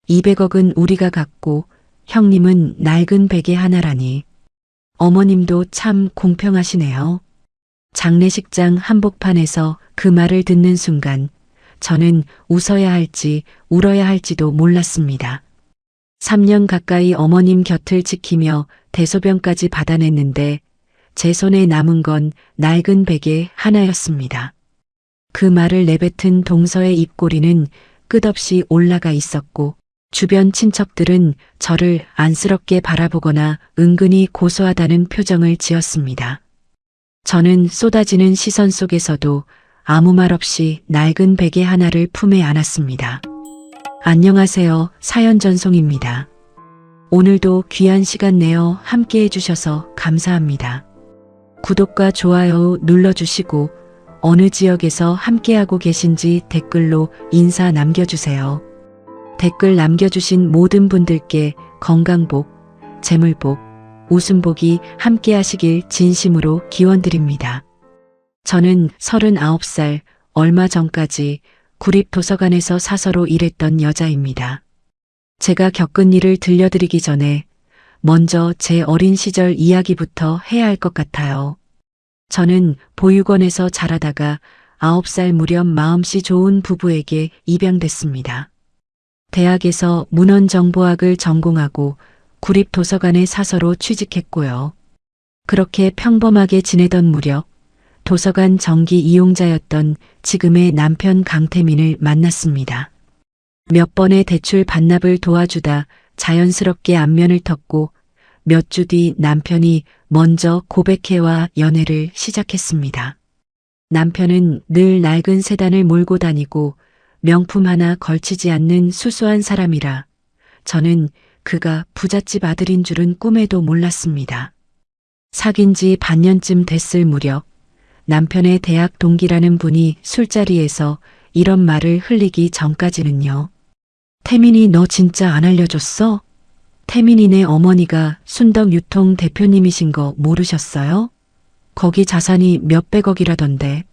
200억은 우리가 갖고 형님은 낡은 베개 하나라니. 어머님도 참 공평하시네요. 장례식장 한복판에서 그 말을 듣는 순간 저는 웃어야 할지 울어야 할지도 몰랐습니다. 3년 가까이 어머님 곁을 지키며 대소변까지 받아냈는데 제 손에 남은 건 낡은 베개 하나였습니다. 그 말을 내뱉은 동서의 입꼬리는 끝없이 올라가 있었고 주변 친척들은 저를 안쓰럽게 바라보거나 은근히 고소하다는 표정을 지었습니다. 저는 쏟아지는 시선 속에서도 아무 말 없이 낡은 베개 하나를 품에 안았습니다. 안녕하세요. 사연 전송입니다. 오늘도 귀한 시간 내어 함께 해주셔서 감사합니다. 구독과 좋아요 눌러주시고 어느 지역에서 함께하고 계신지 댓글로 인사 남겨주세요. 댓글 남겨주신 모든 분들께 건강복, 재물복, 웃음복이 함께하시길 진심으로 기원드립니다. 저는 39살, 얼마 전까지 구립도서관에서 사서로 일했던 여자입니다. 제가 겪은 일을 들려드리기 전에 먼저 제 어린 시절 이야기부터 해야 할 것 같아요. 저는 보육원에서 자라다가 9살 무렵 마음씨 좋은 부부에게 입양됐습니다. 대학에서 문헌정보학을 전공하고 구립도서관의 사서로 취직했고요. 그렇게 평범하게 지내던 무렵 도서관 정기 이용자였던 지금의 남편 강태민을 만났습니다. 몇 번의 대출 반납을 도와주다 자연스럽게 안면을 텄고 몇 주 뒤 남편이 먼저 고백해와 연애를 시작했습니다. 남편은 늘 낡은 세단을 몰고 다니고 명품 하나 걸치지 않는 수수한 사람이라 저는 그가 부잣집 아들인 줄은 꿈에도 몰랐습니다. 사귄 지 반년쯤 됐을 무렵 남편의 대학 동기라는 분이 술자리에서 이런 말을 흘리기 전까지는요. 태민이 너 진짜 안 알려줬어? 태민이네 어머니가 순덕 유통 대표님이신 거 모르셨어요? 거기 자산이 몇백억이라던데.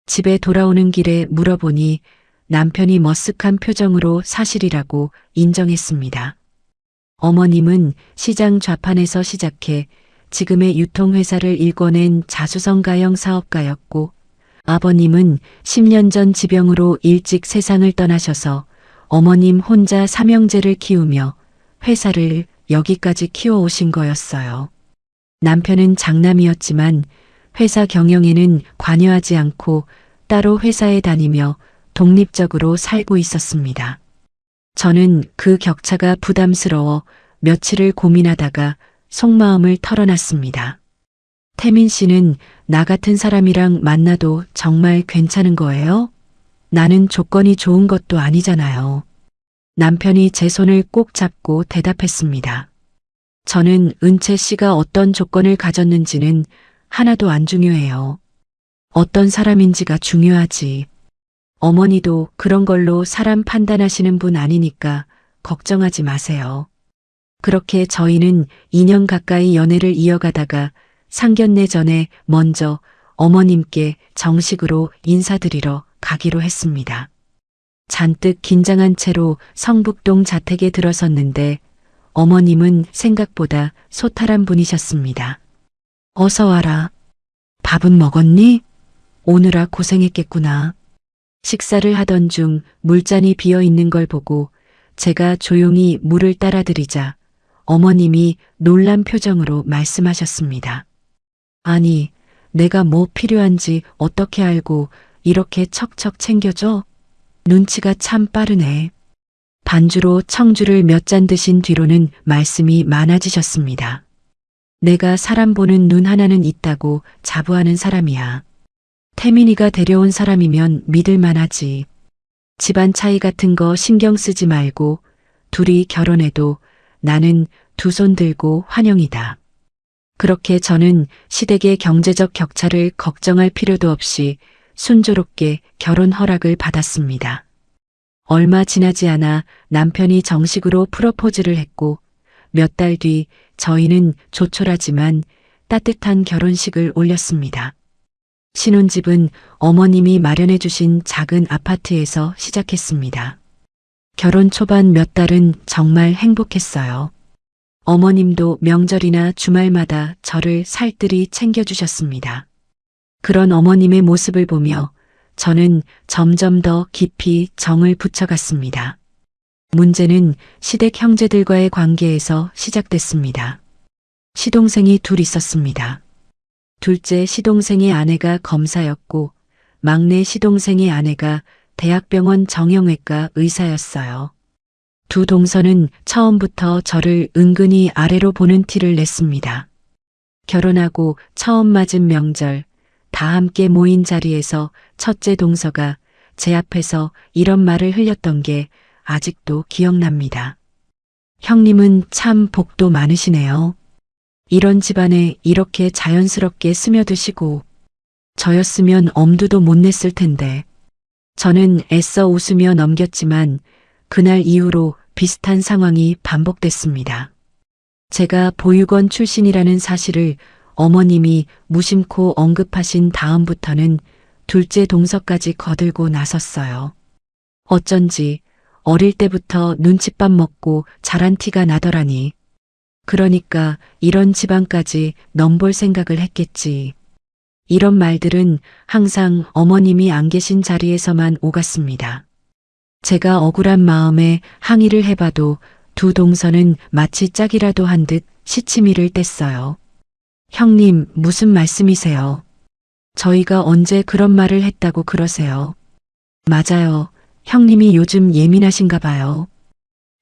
집에 돌아오는 길에 물어보니 남편이 머쓱한 표정으로 사실이라고 인정했습니다. 어머님은 시장 좌판에서 시작해 지금의 유통회사를 일궈낸 자수성가형 사업가였고 아버님은 10년 전 지병으로 일찍 세상을 떠나셔서 어머님 혼자 삼형제를 키우며 회사를 여기까지 키워오신 거였어요. 남편은 장남이었지만 회사 경영에는 관여하지 않고 따로 회사에 다니며 독립적으로 살고 있었습니다. 저는 그 격차가 부담스러워 며칠을 고민하다가 속마음을 털어놨습니다. 태민 씨는 나 같은 사람이랑 만나도 정말 괜찮은 거예요? 나는 조건이 좋은 것도 아니잖아요. 남편이 제 손을 꼭 잡고 대답했습니다. 저는 은채 씨가 어떤 조건을 가졌는지는 하나도 안 중요해요. 어떤 사람인지가 중요하지. 어머니도 그런 걸로 사람 판단하시는 분 아니니까 걱정하지 마세요. 그렇게 저희는 2년 가까이 연애를 이어가다가 상견례 전에 먼저 어머님께 정식으로 인사드리러 가기로 했습니다. 잔뜩 긴장한 채로 성북동 자택에 들어섰는데 어머님은 생각보다 소탈한 분이셨습니다. 어서 와라. 밥은 먹었니? 오느라 고생했겠구나. 식사를 하던 중 물잔이 비어 있는 걸 보고 제가 조용히 물을 따라드리자 어머님이 놀란 표정으로 말씀하셨습니다. 아니, 내가 뭐 필요한지 어떻게 알고 이렇게 척척 챙겨줘? 눈치가 참 빠르네. 반주로 청주를 몇 잔 드신 뒤로는 말씀이 많아지셨습니다. 내가 사람 보는 눈 하나는 있다고 자부하는 사람이야. 태민이가 데려온 사람이면 믿을 만하지. 집안 차이 같은 거 신경 쓰지 말고 둘이 결혼해도 나는 두 손 들고 환영이다. 그렇게 저는 시댁의 경제적 격차를 걱정할 필요도 없이 순조롭게 결혼 허락을 받았습니다. 얼마 지나지 않아 남편이 정식으로 프로포즈를 했고 몇 달 뒤 저희는 조촐하지만 따뜻한 결혼식을 올렸습니다. 신혼집은 어머님이 마련해 주신 작은 아파트에서 시작했습니다. 결혼 초반 몇 달은 정말 행복했어요. 어머님도 명절이나 주말마다 저를 살뜰히 챙겨주셨습니다. 그런 어머님의 모습을 보며 저는 점점 더 깊이 정을 붙여갔습니다. 문제는 시댁 형제들과의 관계에서 시작됐습니다. 시동생이 둘 있었습니다. 둘째 시동생의 아내가 검사였고 막내 시동생의 아내가 대학병원 정형외과 의사였어요. 두 동서는 처음부터 저를 은근히 아래로 보는 티를 냈습니다. 결혼하고 처음 맞은 명절, 다 함께 모인 자리에서 첫째 동서가 제 앞에서 이런 말을 흘렸던 게 아직도 기억납니다. 형님은 참 복도 많으시네요. 이런 집안에 이렇게 자연스럽게 스며드시고 저였으면 엄두도 못 냈을 텐데. 저는 애써 웃으며 넘겼지만 그날 이후로 비슷한 상황이 반복됐습니다. 제가 보육원 출신이라는 사실을 어머님이 무심코 언급하신 다음부터는 둘째 동서까지 거들고 나섰어요. 어쩐지 어릴 때부터 눈칫밥 먹고 자란 티가 나더라니. 그러니까 이런 집안까지 넘볼 생각을 했겠지. 이런 말들은 항상 어머님이 안 계신 자리에서만 오갔습니다. 제가 억울한 마음에 항의를 해봐도 두 동서는 마치 짝이라도 한 듯 시치미를 뗐어요. 형님, 무슨 말씀이세요? 저희가 언제 그런 말을 했다고 그러세요? 맞아요. 형님이 요즘 예민하신가 봐요.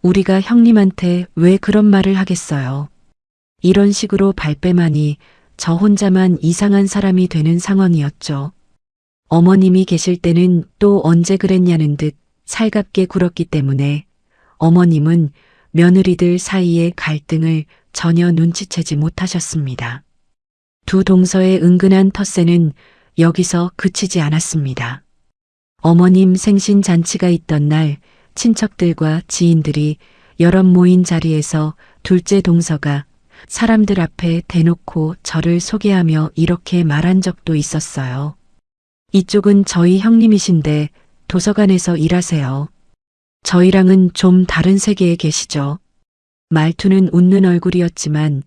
우리가 형님한테 왜 그런 말을 하겠어요? 이런 식으로 발뺌하니 저 혼자만 이상한 사람이 되는 상황이었죠. 어머님이 계실 때는 또 언제 그랬냐는 듯 살갑게 굴었기 때문에 어머님은 며느리들 사이의 갈등을 전혀 눈치채지 못하셨습니다. 두 동서의 은근한 텃세는 여기서 그치지 않았습니다. 어머님 생신 잔치가 있던 날 친척들과 지인들이 여럿 모인 자리에서 둘째 동서가 사람들 앞에 대놓고 저를 소개하며 이렇게 말한 적도 있었어요. 이쪽은 저희 형님이신데 도서관에서 일하세요. 저희랑은 좀 다른 세계에 계시죠. 말투는 웃는 얼굴이었지만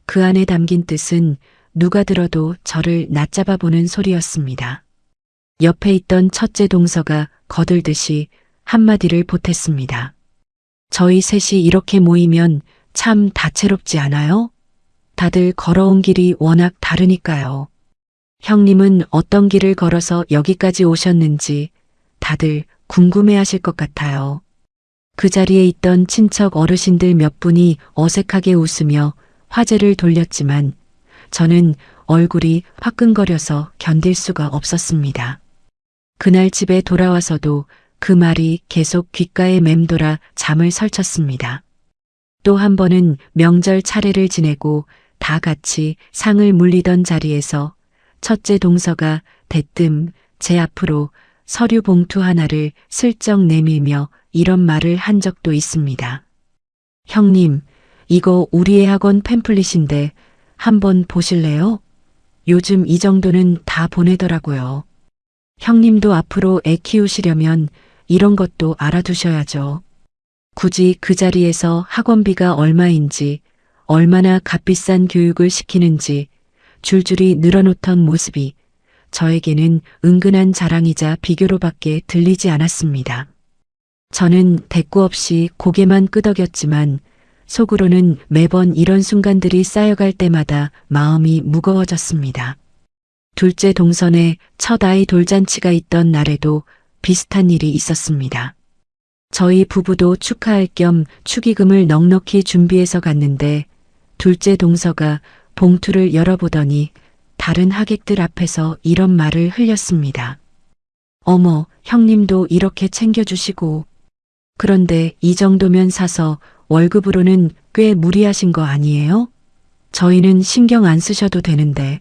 그 안에 담긴 뜻은 누가 들어도 저를 낮잡아 보는 소리였습니다. 옆에 있던 첫째 동서가 거들듯이 한마디를 보탰습니다. 저희 셋이 이렇게 모이면 참 다채롭지 않아요? 다들 걸어온 길이 워낙 다르니까요. 형님은 어떤 길을 걸어서 여기까지 오셨는지 다들 궁금해하실 것 같아요. 그 자리에 있던 친척 어르신들 몇 분이 어색하게 웃으며 화제를 돌렸지만 저는 얼굴이 화끈거려서 견딜 수가 없었습니다. 그날 집에 돌아와서도 그 말이 계속 귓가에 맴돌아 잠을 설쳤습니다. 또 한 번은 명절 차례를 지내고 다 같이 상을 물리던 자리에서 첫째 동서가 대뜸 제 앞으로 서류 봉투 하나를 슬쩍 내밀며 이런 말을 한 적도 있습니다. 형님, 이거 우리의 학원 팸플릿인데 한번 보실래요? 요즘 이 정도는 다 보내더라고요. 형님도 앞으로 애 키우시려면 이런 것도 알아두셔야죠. 굳이 그 자리에서 학원비가 얼마인지, 얼마나 값비싼 교육을 시키는지 줄줄이 늘어놓던 모습이 저에게는 은근한 자랑이자 비교로밖에 들리지 않았습니다. 저는 대꾸 없이 고개만 끄덕였지만 속으로는 매번 이런 순간들이 쌓여갈 때마다 마음이 무거워졌습니다. 둘째 동선에 첫 아이 돌잔치가 있던 날에도 비슷한 일이 있었습니다. 저희 부부도 축하할 겸 축의금을 넉넉히 준비해서 갔는데 둘째 동서가 봉투를 열어보더니 다른 하객들 앞에서 이런 말을 흘렸습니다. 어머, 형님도 이렇게 챙겨주시고. 그런데 이 정도면 사서 월급으로는 꽤 무리하신 거 아니에요? 저희는 신경 안 쓰셔도 되는데.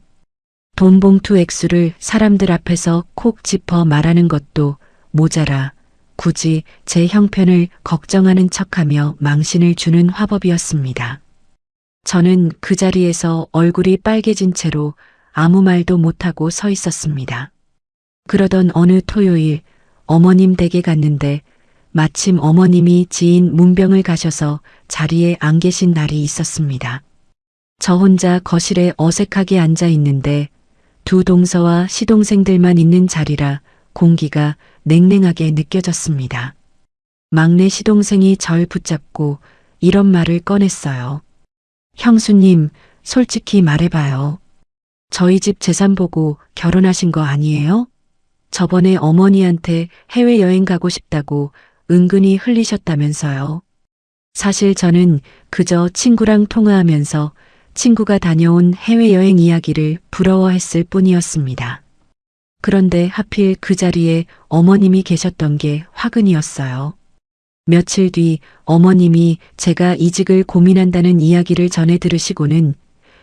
돈 봉투 액수를 사람들 앞에서 콕 짚어 말하는 것도 모자라 굳이 제 형편을 걱정하는 척하며 망신을 주는 화법이었습니다. 저는 그 자리에서 얼굴이 빨개진 채로 아무 말도 못하고 서 있었습니다. 그러던 어느 토요일 어머님 댁에 갔는데 마침 어머님이 지인 문병을 가셔서 자리에 안 계신 날이 있었습니다. 저 혼자 거실에 어색하게 앉아 있는데 두 동서와 시동생들만 있는 자리라 공기가 냉랭하게 느껴졌습니다. 막내 시동생이 절 붙잡고 이런 말을 꺼냈어요. 형수님, 솔직히 말해봐요. 저희 집 재산 보고 결혼하신 거 아니에요? 저번에 어머니한테 해외여행 가고 싶다고 은근히 흘리셨다면서요. 사실 저는 그저 친구랑 통화하면서 친구가 다녀온 해외여행 이야기를 부러워했을 뿐이었습니다. 그런데 하필 그 자리에 어머님이 계셨던 게 화근이었어요. 며칠 뒤 어머님이 제가 이직을 고민한다는 이야기를 전해 들으시고는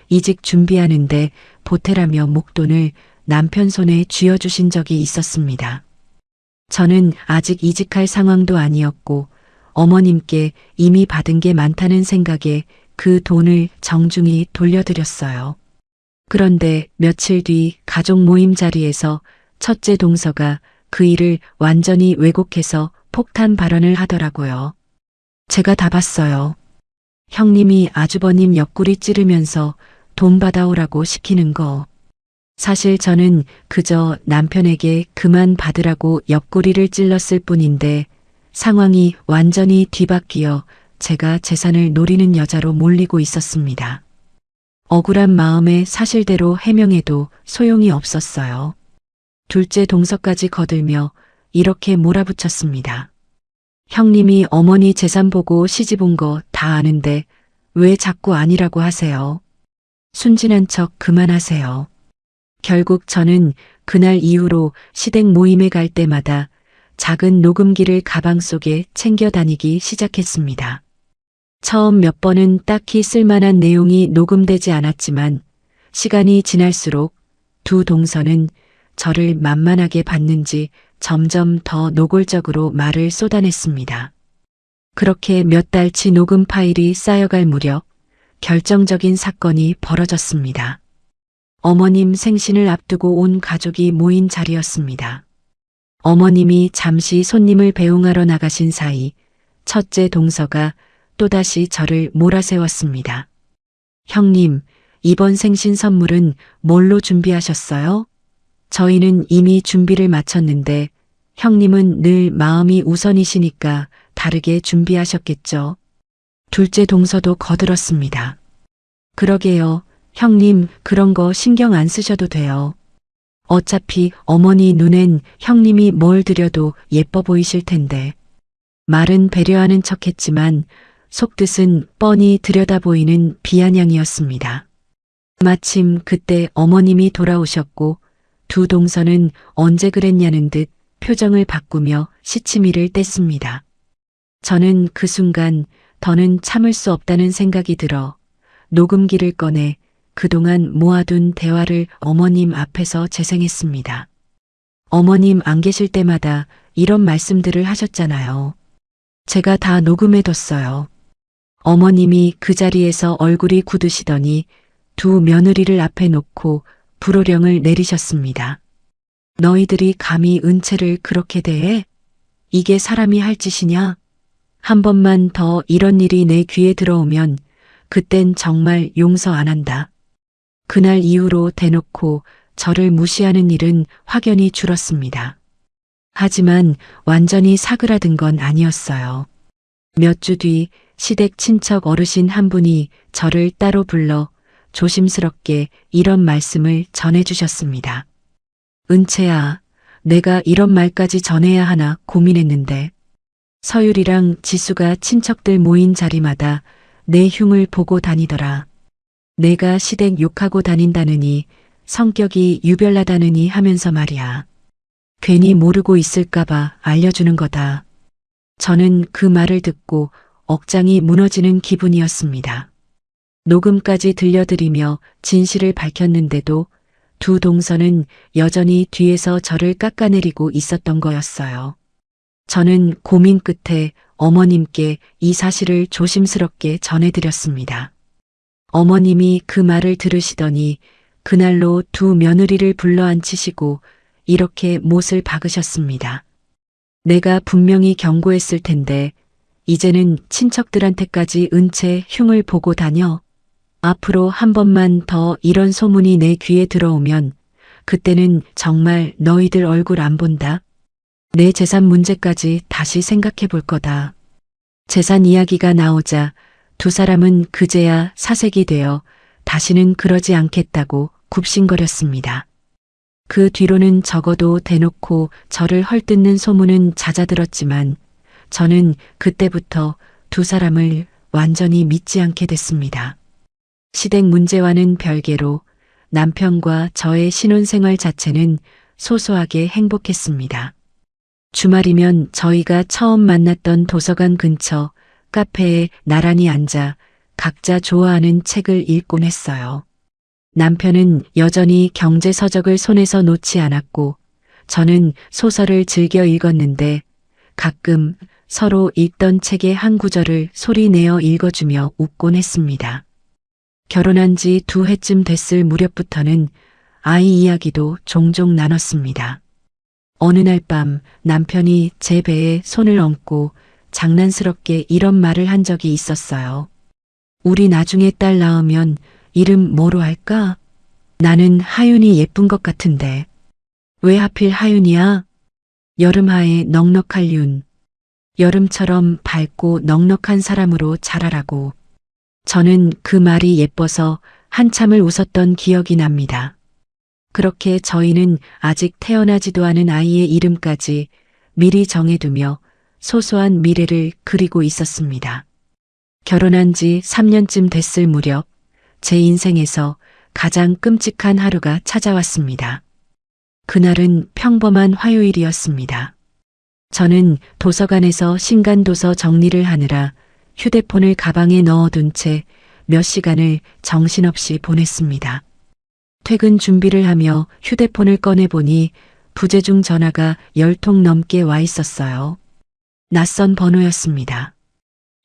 이직 준비하는데 보태라며 목돈을 남편 손에 쥐어주신 적이 있었습니다. 저는 아직 이직할 상황도 아니었고 어머님께 이미 받은 게 많다는 생각에 그 돈을 정중히 돌려드렸어요. 그런데 며칠 뒤 가족 모임 자리에서 첫째 동서가 그 일을 완전히 왜곡해서 폭탄 발언을 하더라고요. 제가 다 봤어요. 형님이 아주버님 옆구리 찌르면서 돈 받아오라고 시키는 거. 사실 저는 그저 남편에게 그만 받으라고 옆구리를 찔렀을 뿐인데 상황이 완전히 뒤바뀌어 제가 재산을 노리는 여자로 몰리고 있었습니다. 억울한 마음에 사실대로 해명해도 소용이 없었어요. 둘째 동서까지 거들며 이렇게 몰아붙였습니다. 형님이 어머니 재산 보고 시집 온 거 다 아는데 왜 자꾸 아니라고 하세요? 순진한 척 그만하세요. 결국 저는 그날 이후로 시댁 모임에 갈 때마다 작은 녹음기를 가방 속에 챙겨 다니기 시작했습니다. 처음 몇 번은 딱히 쓸만한 내용이 녹음되지 않았지만 시간이 지날수록 두 동서는 저를 만만하게 봤는지 점점 더 노골적으로 말을 쏟아냈습니다. 그렇게 몇 달치 녹음 파일이 쌓여갈 무렵 결정적인 사건이 벌어졌습니다. 어머님 생신을 앞두고 온 가족이 모인 자리였습니다. 어머님이 잠시 손님을 배웅하러 나가신 사이 첫째 동서가 또다시 저를 몰아세웠습니다. 형님, 이번 생신 선물은 뭘로 준비하셨어요? 저희는 이미 준비를 마쳤는데 형님은 늘 마음이 우선이시니까 다르게 준비하셨겠죠. 둘째 동서도 거들었습니다. 그러게요. 형님, 그런 거 신경 안 쓰셔도 돼요. 어차피 어머니 눈엔 형님이 뭘 드려도 예뻐 보이실 텐데. 말은 배려하는 척했지만 속뜻은 뻔히 들여다 보이는 비아냥이었습니다. 마침 그때 어머님이 돌아오셨고 두 동서는 언제 그랬냐는 듯 표정을 바꾸며 시치미를 뗐습니다. 저는 그 순간 더는 참을 수 없다는 생각이 들어 녹음기를 꺼내 그동안 모아둔 대화를 어머님 앞에서 재생했습니다. 어머님 안 계실 때마다 이런 말씀들을 하셨잖아요. 제가 다 녹음해뒀어요. 어머님이 그 자리에서 얼굴이 굳으시더니 두 며느리를 앞에 놓고 불호령을 내리셨습니다. 너희들이 감히 은채를 그렇게 대해? 이게 사람이 할 짓이냐? 한 번만 더 이런 일이 내 귀에 들어오면 그땐 정말 용서 안 한다. 그날 이후로 대놓고 저를 무시하는 일은 확연히 줄었습니다. 하지만 완전히 사그라든 건 아니었어요. 몇 주 뒤 시댁 친척 어르신 한 분이 저를 따로 불러 조심스럽게 이런 말씀을 전해주셨습니다. 은채야, 내가 이런 말까지 전해야 하나 고민했는데 서율이랑 지수가 친척들 모인 자리마다 내 흉을 보고 다니더라. 내가 시댁 욕하고 다닌다느니 성격이 유별나다느니 하면서 말이야. 괜히 모르고 있을까봐 알려주는 거다. 저는 그 말을 듣고 억장이 무너지는 기분이었습니다. 녹음까지 들려드리며 진실을 밝혔는데도 두 동서는 여전히 뒤에서 저를 깎아내리고 있었던 거였어요. 저는 고민 끝에 어머님께 이 사실을 조심스럽게 전해드렸습니다. 어머님이 그 말을 들으시더니 그날로 두 며느리를 불러앉히시고 이렇게 못을 박으셨습니다. 내가 분명히 경고했을 텐데 이제는 친척들한테까지 은채 흉을 보고 다녀. 앞으로 한 번만 더 이런 소문이 내 귀에 들어오면 그때는 정말 너희들 얼굴 안 본다. 내 재산 문제까지 다시 생각해 볼 거다. 재산 이야기가 나오자 두 사람은 그제야 사색이 되어 다시는 그러지 않겠다고 굽신거렸습니다. 그 뒤로는 적어도 대놓고 저를 헐뜯는 소문은 잦아들었지만 저는 그때부터 두 사람을 완전히 믿지 않게 됐습니다. 시댁 문제와는 별개로 남편과 저의 신혼생활 자체는 소소하게 행복했습니다. 주말이면 저희가 처음 만났던 도서관 근처 카페에 나란히 앉아 각자 좋아하는 책을 읽곤 했어요. 남편은 여전히 경제서적을 손에서 놓지 않았고 저는 소설을 즐겨 읽었는데 가끔 서로 읽던 책의 한 구절을 소리내어 읽어주며 웃곤 했습니다. 결혼한 지 2해쯤 됐을 무렵부터는 아이 이야기도 종종 나눴습니다. 어느 날 밤 남편이 제 배에 손을 얹고 장난스럽게 이런 말을 한 적이 있었어요. 우리 나중에 딸 낳으면 이름 뭐로 할까? 나는 하윤이 예쁜 것 같은데. 왜 하필 하윤이야? 여름하에 넉넉할 윤. 여름처럼 밝고 넉넉한 사람으로 자라라고. 저는 그 말이 예뻐서 한참을 웃었던 기억이 납니다. 그렇게 저희는 아직 태어나지도 않은 아이의 이름까지 미리 정해두며 소소한 미래를 그리고 있었습니다. 결혼한 지 3년쯤 됐을 무렵 제 인생에서 가장 끔찍한 하루가 찾아왔습니다. 그날은 평범한 화요일이었습니다. 저는 도서관에서 신간도서 정리를 하느라 휴대폰을 가방에 넣어둔 채 몇 시간을 정신없이 보냈습니다. 퇴근 준비를 하며 휴대폰을 꺼내보니 부재중 전화가 10통 넘게 와 있었어요. 낯선 번호였습니다.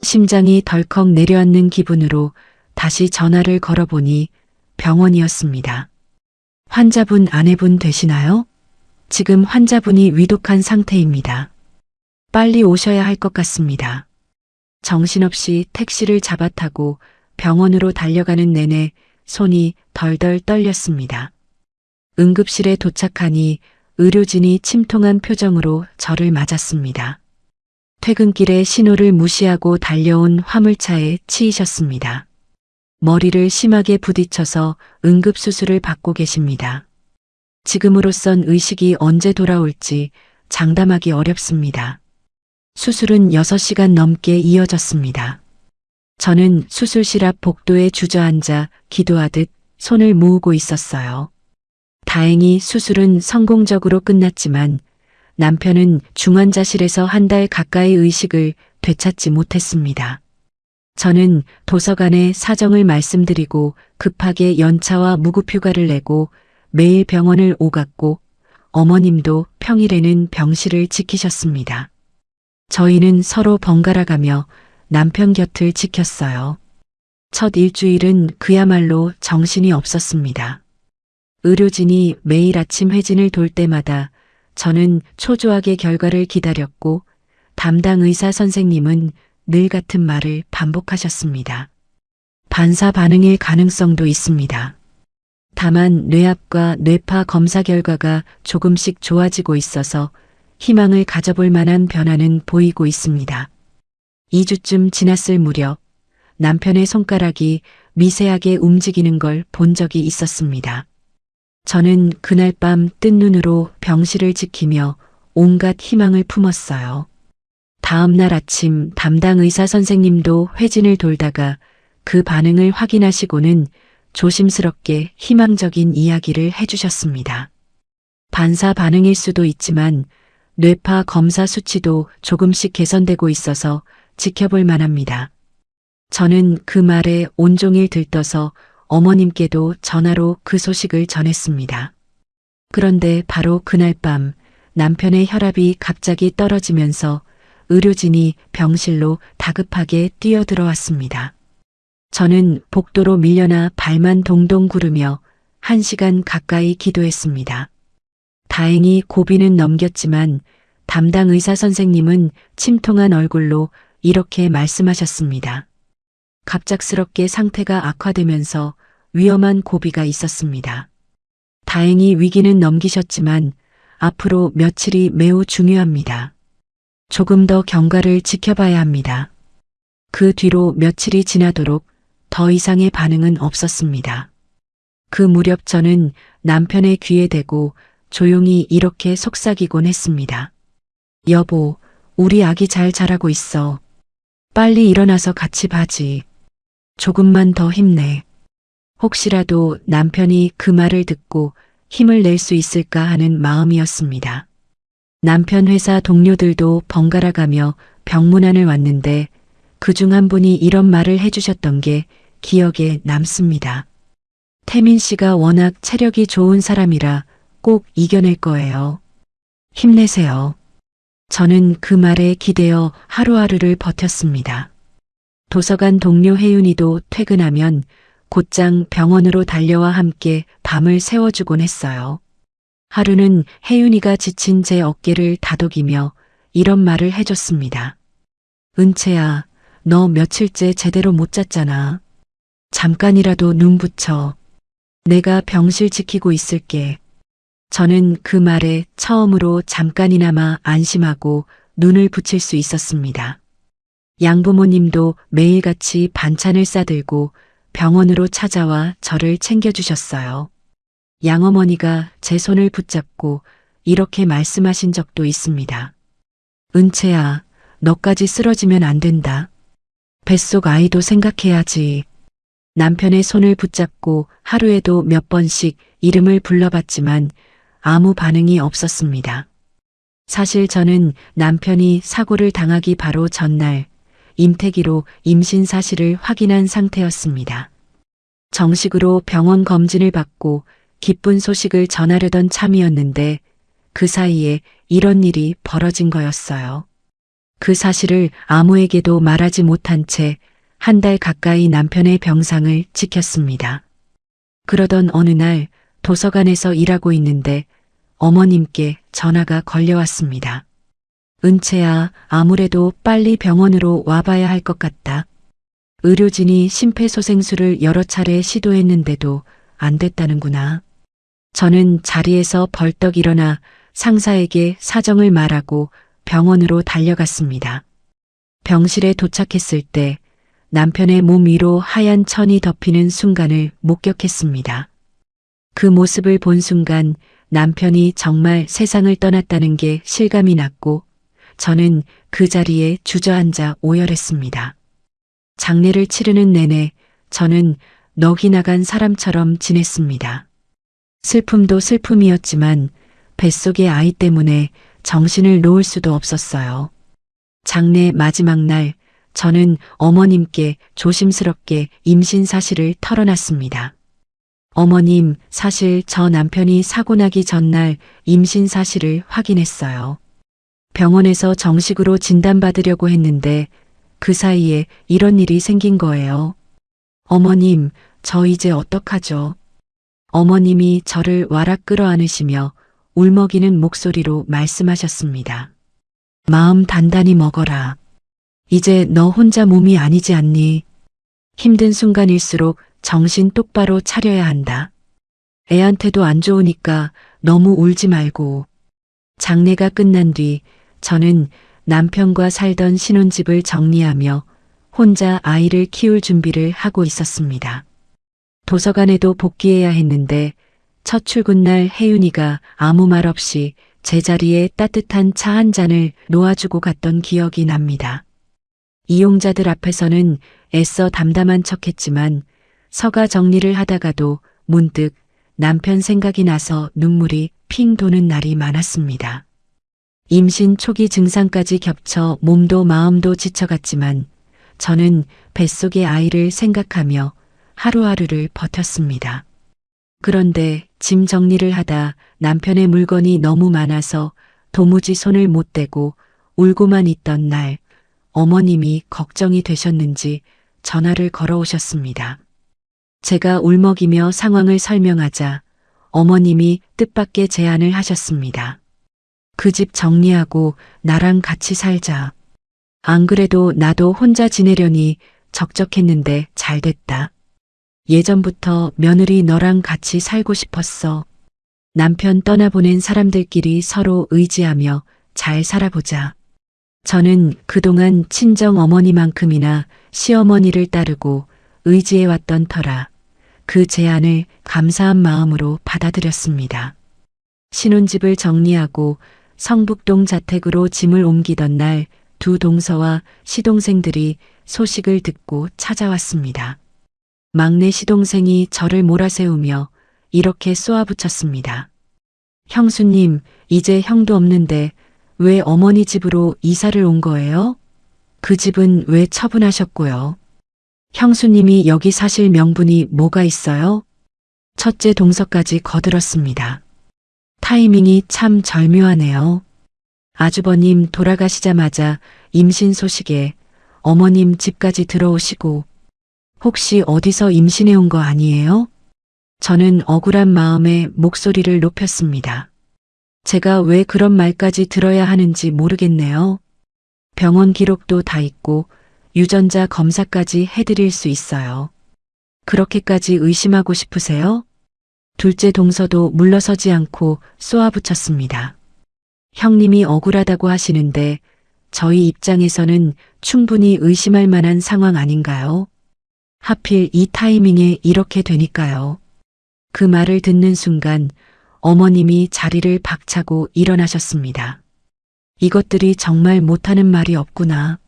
심장이 덜컥 내려앉는 기분으로 다시 전화를 걸어보니 병원이었습니다. 환자분 아내분 되시나요? 지금 환자분이 위독한 상태입니다. 빨리 오셔야 할 것 같습니다. 정신없이 택시를 잡아 타고 병원으로 달려가는 내내 손이 덜덜 떨렸습니다. 응급실에 도착하니 의료진이 침통한 표정으로 저를 맞았습니다. 퇴근길에 신호를 무시하고 달려온 화물차에 치이셨습니다. 머리를 심하게 부딪혀서 응급수술을 받고 계십니다. 지금으로선 의식이 언제 돌아올지 장담하기 어렵습니다. 수술은 6시간 넘게 이어졌습니다. 저는 수술실 앞 복도에 주저앉아 기도하듯 손을 모으고 있었어요. 다행히 수술은 성공적으로 끝났지만 남편은 중환자실에서 한 달 가까이 의식을 되찾지 못했습니다. 저는 도서관에 사정을 말씀드리고 급하게 연차와 무급휴가를 내고 매일 병원을 오갔고 어머님도 평일에는 병실을 지키셨습니다. 저희는 서로 번갈아가며 남편 곁을 지켰어요. 첫 일주일은 그야말로 정신이 없었습니다. 의료진이 매일 아침 회진을 돌 때마다 저는 초조하게 결과를 기다렸고 담당 의사 선생님은 늘 같은 말을 반복하셨습니다. 반사 반응일 가능성도 있습니다. 다만 뇌압과 뇌파 검사 결과가 조금씩 좋아지고 있어서 희망을 가져볼 만한 변화는 보이고 있습니다. 2주쯤 지났을 무렵 남편의 손가락이 미세하게 움직이는 걸 본 적이 있었습니다. 저는 그날 밤 뜬 눈으로 병실을 지키며 온갖 희망을 품었어요. 다음 날 아침 담당 의사 선생님도 회진을 돌다가 그 반응을 확인하시고는 조심스럽게 희망적인 이야기를 해주셨습니다. 반사 반응일 수도 있지만 뇌파 검사 수치도 조금씩 개선되고 있어서 지켜볼 만합니다. 저는 그 말에 온종일 들떠서 어머님께도 전화로 그 소식을 전했습니다. 그런데 바로 그날 밤 남편의 혈압이 갑자기 떨어지면서 의료진이 병실로 다급하게 뛰어들어왔습니다. 저는 복도로 밀려나 발만 동동 구르며 1시간 가까이 기도했습니다. 다행히 고비는 넘겼지만 담당 의사 선생님은 침통한 얼굴로 이렇게 말씀하셨습니다. 갑작스럽게 상태가 악화되면서 위험한 고비가 있었습니다. 다행히 위기는 넘기셨지만 앞으로 며칠이 매우 중요합니다. 조금 더 경과를 지켜봐야 합니다. 그 뒤로 며칠이 지나도록 더 이상의 반응은 없었습니다. 그 무렵 저는 남편의 귀에 대고 조용히 이렇게 속삭이곤 했습니다. 여보, 우리 아기 잘 자라고 있어. 빨리 일어나서 같이 봐지. 조금만 더 힘내. 혹시라도 남편이 그 말을 듣고 힘을 낼 수 있을까 하는 마음이었습니다. 남편 회사 동료들도 번갈아 가며 병문안을 왔는데 그중 한 분이 이런 말을 해주셨던 게 기억에 남습니다. 태민 씨가 워낙 체력이 좋은 사람이라 꼭 이겨낼 거예요. 힘내세요. 저는 그 말에 기대어 하루하루를 버텼습니다. 도서관 동료 혜윤이도 퇴근하면 곧장 병원으로 달려와 함께 밤을 새워주곤 했어요. 하루는 혜윤이가 지친 제 어깨를 다독이며 이런 말을 해줬습니다. 은채야, 너 며칠째 제대로 못 잤잖아. 잠깐이라도 눈 붙여. 내가 병실 지키고 있을게. 저는 그 말에 처음으로 잠깐이나마 안심하고 눈을 붙일 수 있었습니다. 양부모님도 매일같이 반찬을 싸들고 병원으로 찾아와 저를 챙겨주셨어요. 양어머니가 제 손을 붙잡고 이렇게 말씀하신 적도 있습니다. 은채야, 너까지 쓰러지면 안 된다. 뱃속 아이도 생각해야지. 남편의 손을 붙잡고 하루에도 몇 번씩 이름을 불러봤지만 아무 반응이 없었습니다. 사실 저는 남편이 사고를 당하기 바로 전날 임태기로 임신 사실을 확인한 상태였습니다. 정식으로 병원 검진을 받고 기쁜 소식을 전하려던 참이었는데 그 사이에 이런 일이 벌어진 거였어요. 그 사실을 아무에게도 말하지 못한 채 한 달 가까이 남편의 병상을 지켰습니다. 그러던 어느 날 도서관에서 일하고 있는데 어머님께 전화가 걸려왔습니다. 은채야, 아무래도 빨리 병원으로 와봐야 할 것 같다. 의료진이 심폐소생술을 여러 차례 시도했는데도 안 됐다는구나. 저는 자리에서 벌떡 일어나 상사에게 사정을 말하고 병원으로 달려갔습니다. 병실에 도착했을 때 남편의 몸 위로 하얀 천이 덮이는 순간을 목격했습니다. 그 모습을 본 순간 남편이 정말 세상을 떠났다는 게 실감이 났고 저는 그 자리에 주저앉아 오열했습니다. 장례를 치르는 내내 저는 넋이 나간 사람처럼 지냈습니다. 슬픔도 슬픔이었지만 뱃속의 아이 때문에 정신을 놓을 수도 없었어요. 장례 마지막 날 저는 어머님께 조심스럽게 임신 사실을 털어놨습니다. 어머님, 사실 저 남편이 사고 나기 전날 임신 사실을 확인했어요. 병원에서 정식으로 진단받으려고 했는데 그 사이에 이런 일이 생긴 거예요. 어머님, 저 이제 어떡하죠? 어머님이 저를 와락 끌어안으시며 울먹이는 목소리로 말씀하셨습니다. 마음 단단히 먹어라. 이제 너 혼자 몸이 아니지 않니? 힘든 순간일수록 정신 똑바로 차려야 한다. 애한테도 안 좋으니까 너무 울지 말고. 장례가 끝난 뒤 저는 남편과 살던 신혼집을 정리하며 혼자 아이를 키울 준비를 하고 있었습니다. 도서관에도 복귀해야 했는데 첫 출근날 혜윤이가 아무 말 없이 제자리에 따뜻한 차 한 잔을 놓아주고 갔던 기억이 납니다. 이용자들 앞에서는 애써 담담한 척했지만 서가 정리를 하다가도 문득 남편 생각이 나서 눈물이 핑 도는 날이 많았습니다. 임신 초기 증상까지 겹쳐 몸도 마음도 지쳐갔지만 저는 뱃속의 아이를 생각하며 하루하루를 버텼습니다. 그런데 짐 정리를 하다 남편의 물건이 너무 많아서 도무지 손을 못 대고 울고만 있던 날 어머님이 걱정이 되셨는지 전화를 걸어오셨습니다. 제가 울먹이며 상황을 설명하자 어머님이 뜻밖의 제안을 하셨습니다. 그 집 정리하고 나랑 같이 살자. 안 그래도 나도 혼자 지내려니 적적했는데 잘 됐다. 예전부터 며느리 너랑 같이 살고 싶었어. 남편 떠나보낸 사람들끼리 서로 의지하며 잘 살아보자. 저는 그동안 친정 어머니만큼이나 시어머니를 따르고 의지해왔던 터라 그 제안을 감사한 마음으로 받아들였습니다. 신혼집을 정리하고 성북동 자택으로 짐을 옮기던 날 두 동서와 시동생들이 소식을 듣고 찾아왔습니다. 막내 시동생이 저를 몰아세우며 이렇게 쏘아붙였습니다. 형수님, 이제 형도 없는데 왜 어머니 집으로 이사를 온 거예요? 그 집은 왜 처분하셨고요? 형수님이 여기 사실 명분이 뭐가 있어요? 첫째 동서까지 거들었습니다. 타이밍이 참 절묘하네요. 아주버님 돌아가시자마자 임신 소식에 어머님 집까지 들어오시고 혹시 어디서 임신해 온 거 아니에요? 저는 억울한 마음에 목소리를 높였습니다. 제가 왜 그런 말까지 들어야 하는지 모르겠네요. 병원 기록도 다 있고 유전자 검사까지 해드릴 수 있어요. 그렇게까지 의심하고 싶으세요? 둘째 동서도 물러서지 않고 쏘아붙였습니다. 형님이 억울하다고 하시는데 저희 입장에서는 충분히 의심할 만한 상황 아닌가요? 하필 이 타이밍에 이렇게 되니까요. 그 말을 듣는 순간 어머님이 자리를 박차고 일어나셨습니다. 이것들이 정말 못하는 말이 없구나.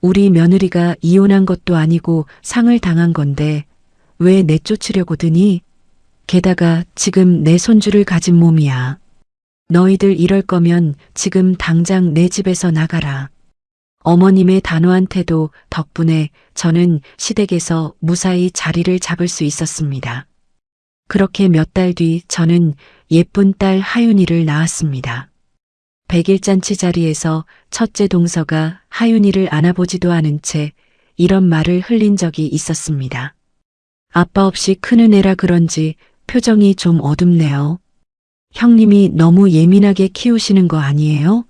우리 며느리가 이혼한 것도 아니고 상을 당한 건데 왜 내쫓으려고 드니? 게다가 지금 내 손주를 가진 몸이야. 너희들 이럴 거면 지금 당장 내 집에서 나가라. 어머님의 단호한 태도 덕분에 저는 시댁에서 무사히 자리를 잡을 수 있었습니다. 그렇게 몇 달 뒤 저는 예쁜 딸 하윤이를 낳았습니다. 100일잔치 자리에서 첫째 동서가 하윤이를 안아보지도 않은 채 이런 말을 흘린 적이 있었습니다. 아빠 없이 크는 애라 그런지 표정이 좀 어둡네요. 형님이 너무 예민하게 키우시는 거 아니에요?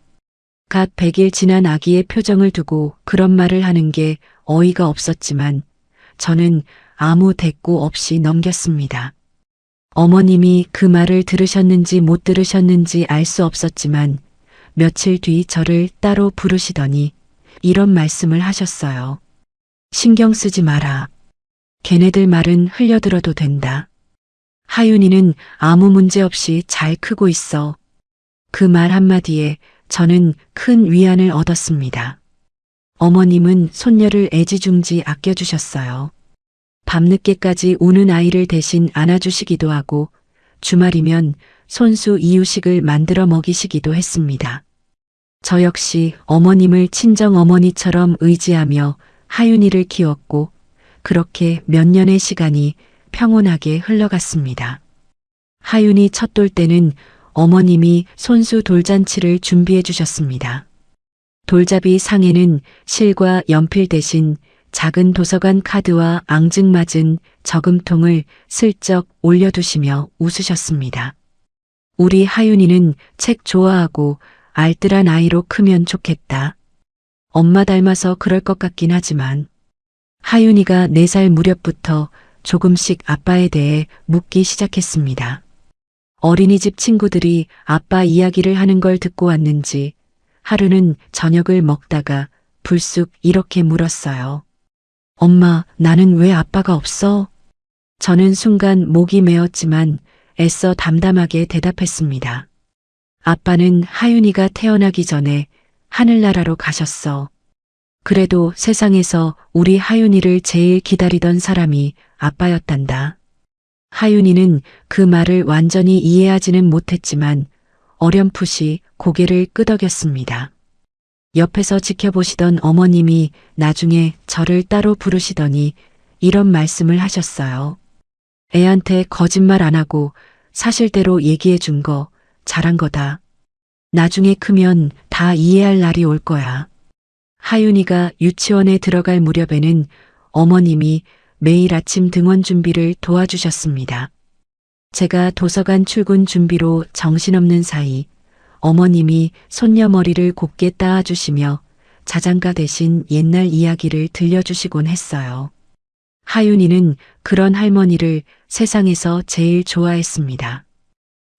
갓 100일 지난 아기의 표정을 두고 그런 말을 하는 게 어이가 없었지만 저는 아무 대꾸 없이 넘겼습니다. 어머님이 그 말을 들으셨는지 못 들으셨는지 알 수 없었지만 며칠 뒤 저를 따로 부르시더니 이런 말씀을 하셨어요. 신경 쓰지 마라. 걔네들 말은 흘려들어도 된다. 하윤이는 아무 문제 없이 잘 크고 있어. 그 말 한마디에 저는 큰 위안을 얻었습니다. 어머님은 손녀를 애지중지 아껴주셨어요. 밤늦게까지 우는 아이를 대신 안아주시기도 하고 주말이면 손수 이유식을 만들어 먹이시기도 했습니다. 저 역시 어머님을 친정 어머니처럼 의지하며 하윤이를 키웠고 그렇게 몇 년의 시간이 평온하게 흘러갔습니다. 하윤이 첫돌 때는 어머님이 손수 돌잔치를 준비해 주셨습니다. 돌잡이 상에는 실과 연필 대신 작은 도서관 카드와 앙증맞은 저금통을 슬쩍 올려두시며 웃으셨습니다. 우리 하윤이는 책 좋아하고 알뜰한 아이로 크면 좋겠다. 엄마 닮아서 그럴 것 같긴 하지만 하윤이가 4살 무렵부터 조금씩 아빠에 대해 묻기 시작했습니다. 어린이집 친구들이 아빠 이야기를 하는 걸 듣고 왔는지 하루는 저녁을 먹다가 불쑥 이렇게 물었어요. 엄마, 나는 왜 아빠가 없어? 저는 순간 목이 메었지만 애써 담담하게 대답했습니다. 아빠는 하윤이가 태어나기 전에 하늘나라로 가셨어. 그래도 세상에서 우리 하윤이를 제일 기다리던 사람이 아빠였단다. 하윤이는 그 말을 완전히 이해하지는 못했지만 어렴풋이 고개를 끄덕였습니다. 옆에서 지켜보시던 어머님이 나중에 저를 따로 부르시더니 이런 말씀을 하셨어요. 애한테 거짓말 안 하고 사실대로 얘기해 준 거 잘한 거다. 나중에 크면 다 이해할 날이 올 거야. 하윤이가 유치원에 들어갈 무렵에는 어머님이 매일 아침 등원 준비를 도와주셨습니다. 제가 도서관 출근 준비로 정신없는 사이 어머님이 손녀 머리를 곱게 따아주시며 자장가 대신 옛날 이야기를 들려주시곤 했어요. 하윤이는 그런 할머니를 세상에서 제일 좋아했습니다.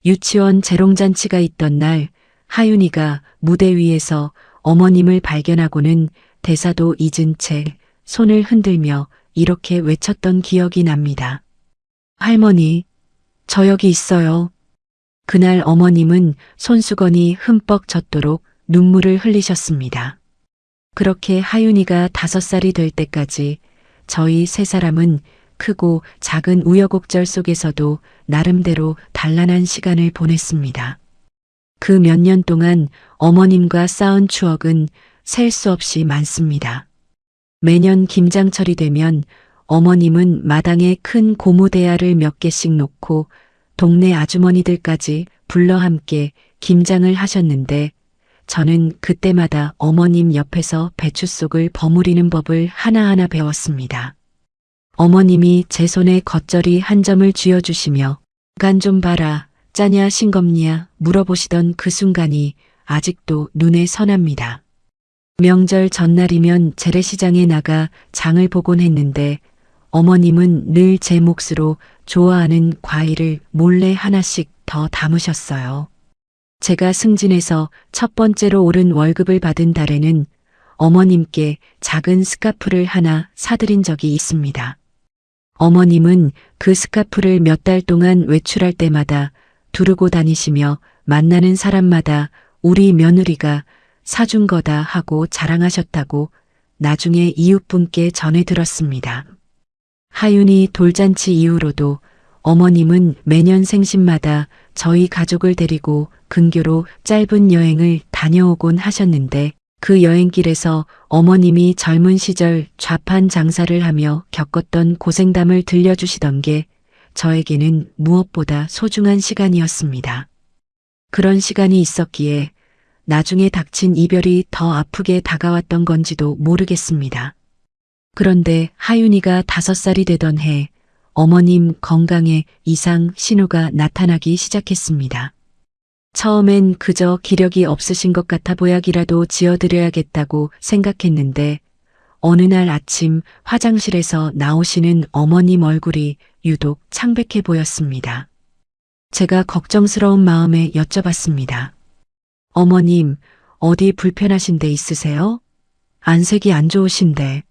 유치원 재롱잔치가 있던 날 하윤이가 무대 위에서 어머님을 발견하고는 대사도 잊은 채 손을 흔들며 이렇게 외쳤던 기억이 납니다. 할머니, 저 여기 있어요. 그날 어머님은 손수건이 흠뻑 젖도록 눈물을 흘리셨습니다. 그렇게 하윤이가 5살이 될 때까지 저희 3사람은 크고 작은 우여곡절 속에서도 나름대로 단란한 시간을 보냈습니다. 그 몇 년 동안 어머님과 쌓은 추억은 셀 수 없이 많습니다. 매년 김장철이 되면 어머님은 마당에 큰 고무대야를 몇 개씩 놓고 동네 아주머니들까지 불러 함께 김장을 하셨는데 저는 그때마다 어머님 옆에서 배추 속을 버무리는 법을 하나하나 배웠습니다. 어머님이 제 손에 겉절이 한 점을 쥐어주시며 간 좀 봐라, 짜냐 싱겁냐 물어보시던 그 순간이 아직도 눈에 선합니다. 명절 전날이면 재래시장에 나가 장을 보곤 했는데 어머님은 늘 제 몫으로 좋아하는 과일을 몰래 하나씩 더 담으셨어요. 제가 승진해서 첫 번째로 오른 월급을 받은 달에는 어머님께 작은 스카프를 하나 사드린 적이 있습니다. 어머님은 그 스카프를 몇 달 동안 외출할 때마다 두르고 다니시며 만나는 사람마다 우리 며느리가 사준 거다 하고 자랑하셨다고 나중에 이웃분께 전해 들었습니다. 하윤이 돌잔치 이후로도 어머님은 매년 생신마다 저희 가족을 데리고 근교로 짧은 여행을 다녀오곤 하셨는데 그 여행길에서 어머님이 젊은 시절 좌판 장사를 하며 겪었던 고생담을 들려주시던 게 저에게는 무엇보다 소중한 시간이었습니다. 그런 시간이 있었기에 나중에 닥친 이별이 더 아프게 다가왔던 건지도 모르겠습니다. 그런데 하윤이가 5살이 되던 해 어머님 건강에 이상 신호가 나타나기 시작했습니다. 처음엔 그저 기력이 없으신 것 같아 보약이라도 지어드려야겠다고 생각했는데 어느 날 아침 화장실에서 나오시는 어머님 얼굴이 유독 창백해 보였습니다. 제가 걱정스러운 마음에 여쭤봤습니다. 어머님, 어디 불편하신 데 있으세요? 안색이 안 좋으신데.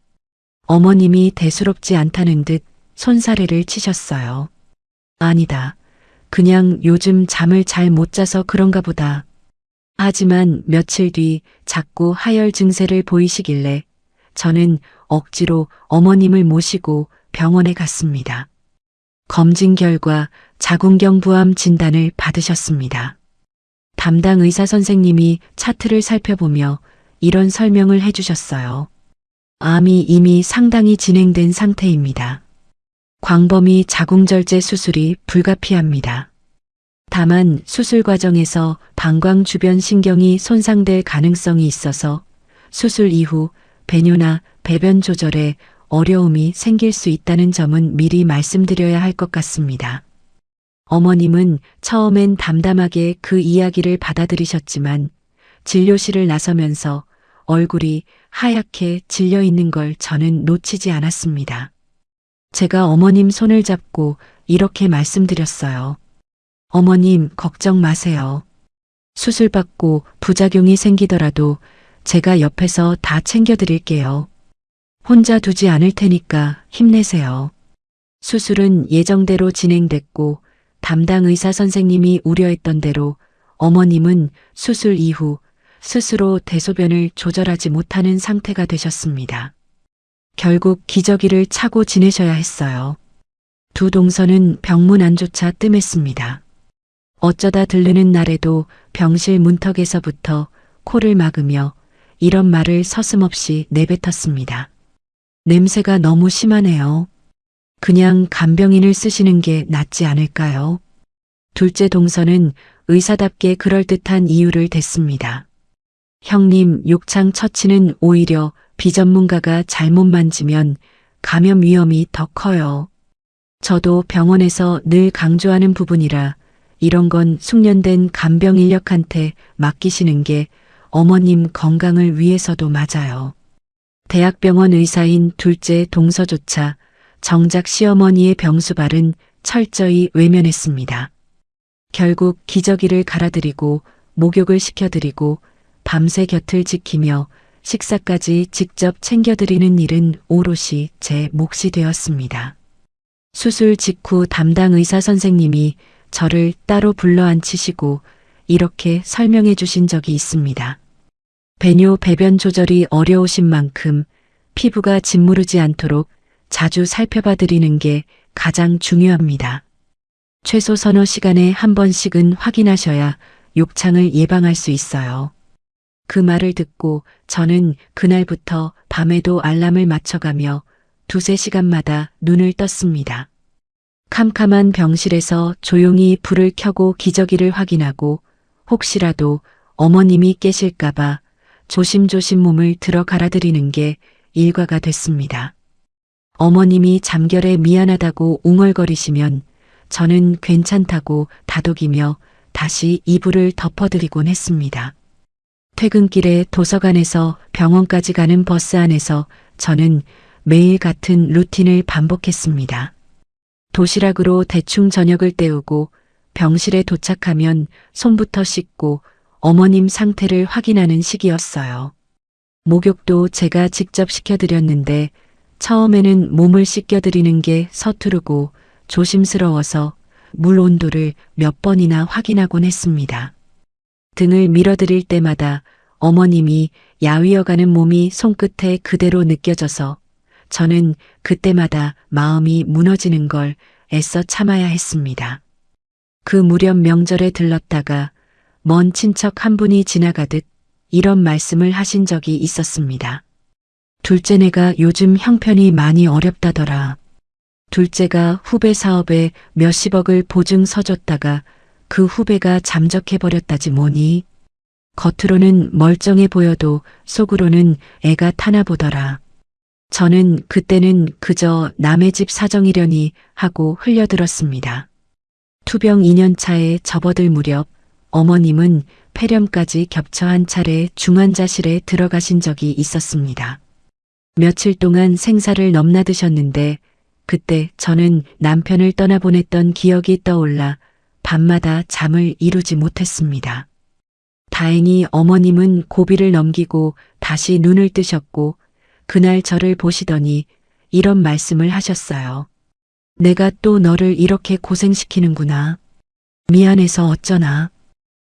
어머님이 대수롭지 않다는 듯 손사래를 치셨어요. 아니다. 그냥 요즘 잠을 잘 못 자서 그런가 보다. 하지만 며칠 뒤 자꾸 하열 증세를 보이시길래 저는 억지로 어머님을 모시고 병원에 갔습니다. 검진 결과 자궁경부암 진단을 받으셨습니다. 담당 의사 선생님이 차트를 살펴보며 이런 설명을 해주셨어요. 암이 이미 상당히 진행된 상태입니다. 광범위 자궁절제 수술이 불가피합니다. 다만 수술 과정에서 방광 주변 신경이 손상될 가능성이 있어서 수술 이후 배뇨나 배변 조절에 어려움이 생길 수 있다는 점은 미리 말씀드려야 할 것 같습니다. 어머님은 처음엔 담담하게 그 이야기를 받아들이셨지만 진료실을 나서면서 얼굴이 하얗게 질려 있는 걸 저는 놓치지 않았습니다. 제가 어머님 손을 잡고 이렇게 말씀드렸어요. 어머님, 걱정 마세요. 수술받고 부작용이 생기더라도 제가 옆에서 다 챙겨드릴게요. 혼자 두지 않을 테니까 힘내세요. 수술은 예정대로 진행됐고 담당 의사 선생님이 우려했던 대로 어머님은 수술 이후 스스로 대소변을 조절하지 못하는 상태가 되셨습니다. 결국 기저귀를 차고 지내셔야 했어요. 두 동서는 병문 안조차 뜸했습니다. 어쩌다 들르는 날에도 병실 문턱에서부터 코를 막으며 이런 말을 서슴없이 내뱉었습니다. 냄새가 너무 심하네요. 그냥 간병인을 쓰시는 게 낫지 않을까요? 둘째 동서는 의사답게 그럴듯한 이유를 댔습니다. 형님, 욕창 처치는 오히려 비전문가가 잘못 만지면 감염 위험이 더 커요. 저도 병원에서 늘 강조하는 부분이라 이런 건 숙련된 간병 인력한테 맡기시는 게 어머님 건강을 위해서도 맞아요. 대학병원 의사인 둘째 동서조차 정작 시어머니의 병수발은 철저히 외면했습니다. 결국 기저귀를 갈아드리고 목욕을 시켜드리고 밤새 곁을 지키며 식사까지 직접 챙겨드리는 일은 오롯이 제 몫이 되었습니다. 수술 직후 담당 의사 선생님이 저를 따로 불러 앉히시고 이렇게 설명해 주신 적이 있습니다. 배뇨 배변 조절이 어려우신 만큼 피부가 짓무르지 않도록 자주 살펴봐 드리는 게 가장 중요합니다. 최소 서너 시간에 한 번씩은 확인하셔야 욕창을 예방할 수 있어요. 그 말을 듣고 저는 그날부터 밤에도 알람을 맞춰가며 두세 시간마다 눈을 떴습니다. 캄캄한 병실에서 조용히 불을 켜고 기저귀를 확인하고 혹시라도 어머님이 깨실까봐 조심조심 몸을 들어 갈아드리는 게 일과가 됐습니다. 어머님이 잠결에 미안하다고 웅얼거리시면 저는 괜찮다고 다독이며 다시 이불을 덮어드리곤 했습니다. 퇴근길에 도서관에서 병원까지 가는 버스 안에서 저는 매일 같은 루틴을 반복했습니다. 도시락으로 대충 저녁을 때우고 병실에 도착하면 손부터 씻고 어머님 상태를 확인하는 시기였어요. 목욕도 제가 직접 시켜드렸는데 처음에는 몸을 씻겨드리는 게 서투르고 조심스러워서 물 온도를 몇 번이나 확인하곤 했습니다. 등을 밀어드릴 때마다 어머님이 야위어가는 몸이 손끝에 그대로 느껴져서 저는 그때마다 마음이 무너지는 걸 애써 참아야 했습니다. 그 무렵 명절에 들렀다가 먼 친척 한 분이 지나가듯 이런 말씀을 하신 적이 있었습니다. 둘째네가 요즘 형편이 많이 어렵다더라. 둘째가 후배 사업에 몇십억을 보증 서줬다가 그 후배가 잠적해버렸다지 뭐니. 겉으로는 멀쩡해 보여도 속으로는 애가 타나 보더라. 저는 그때는 그저 남의 집 사정이려니 하고 흘려들었습니다. 투병 2년 차에 접어들 무렵 어머님은 폐렴까지 겹쳐 한 차례 중환자실에 들어가신 적이 있었습니다. 며칠 동안 생사를 넘나드셨는데 그때 저는 남편을 떠나보냈던 기억이 떠올라 밤마다 잠을 이루지 못했습니다. 다행히 어머님은 고비를 넘기고 다시 눈을 뜨셨고 그날 저를 보시더니 이런 말씀을 하셨어요. 내가 또 너를 이렇게 고생시키는구나. 미안해서 어쩌나.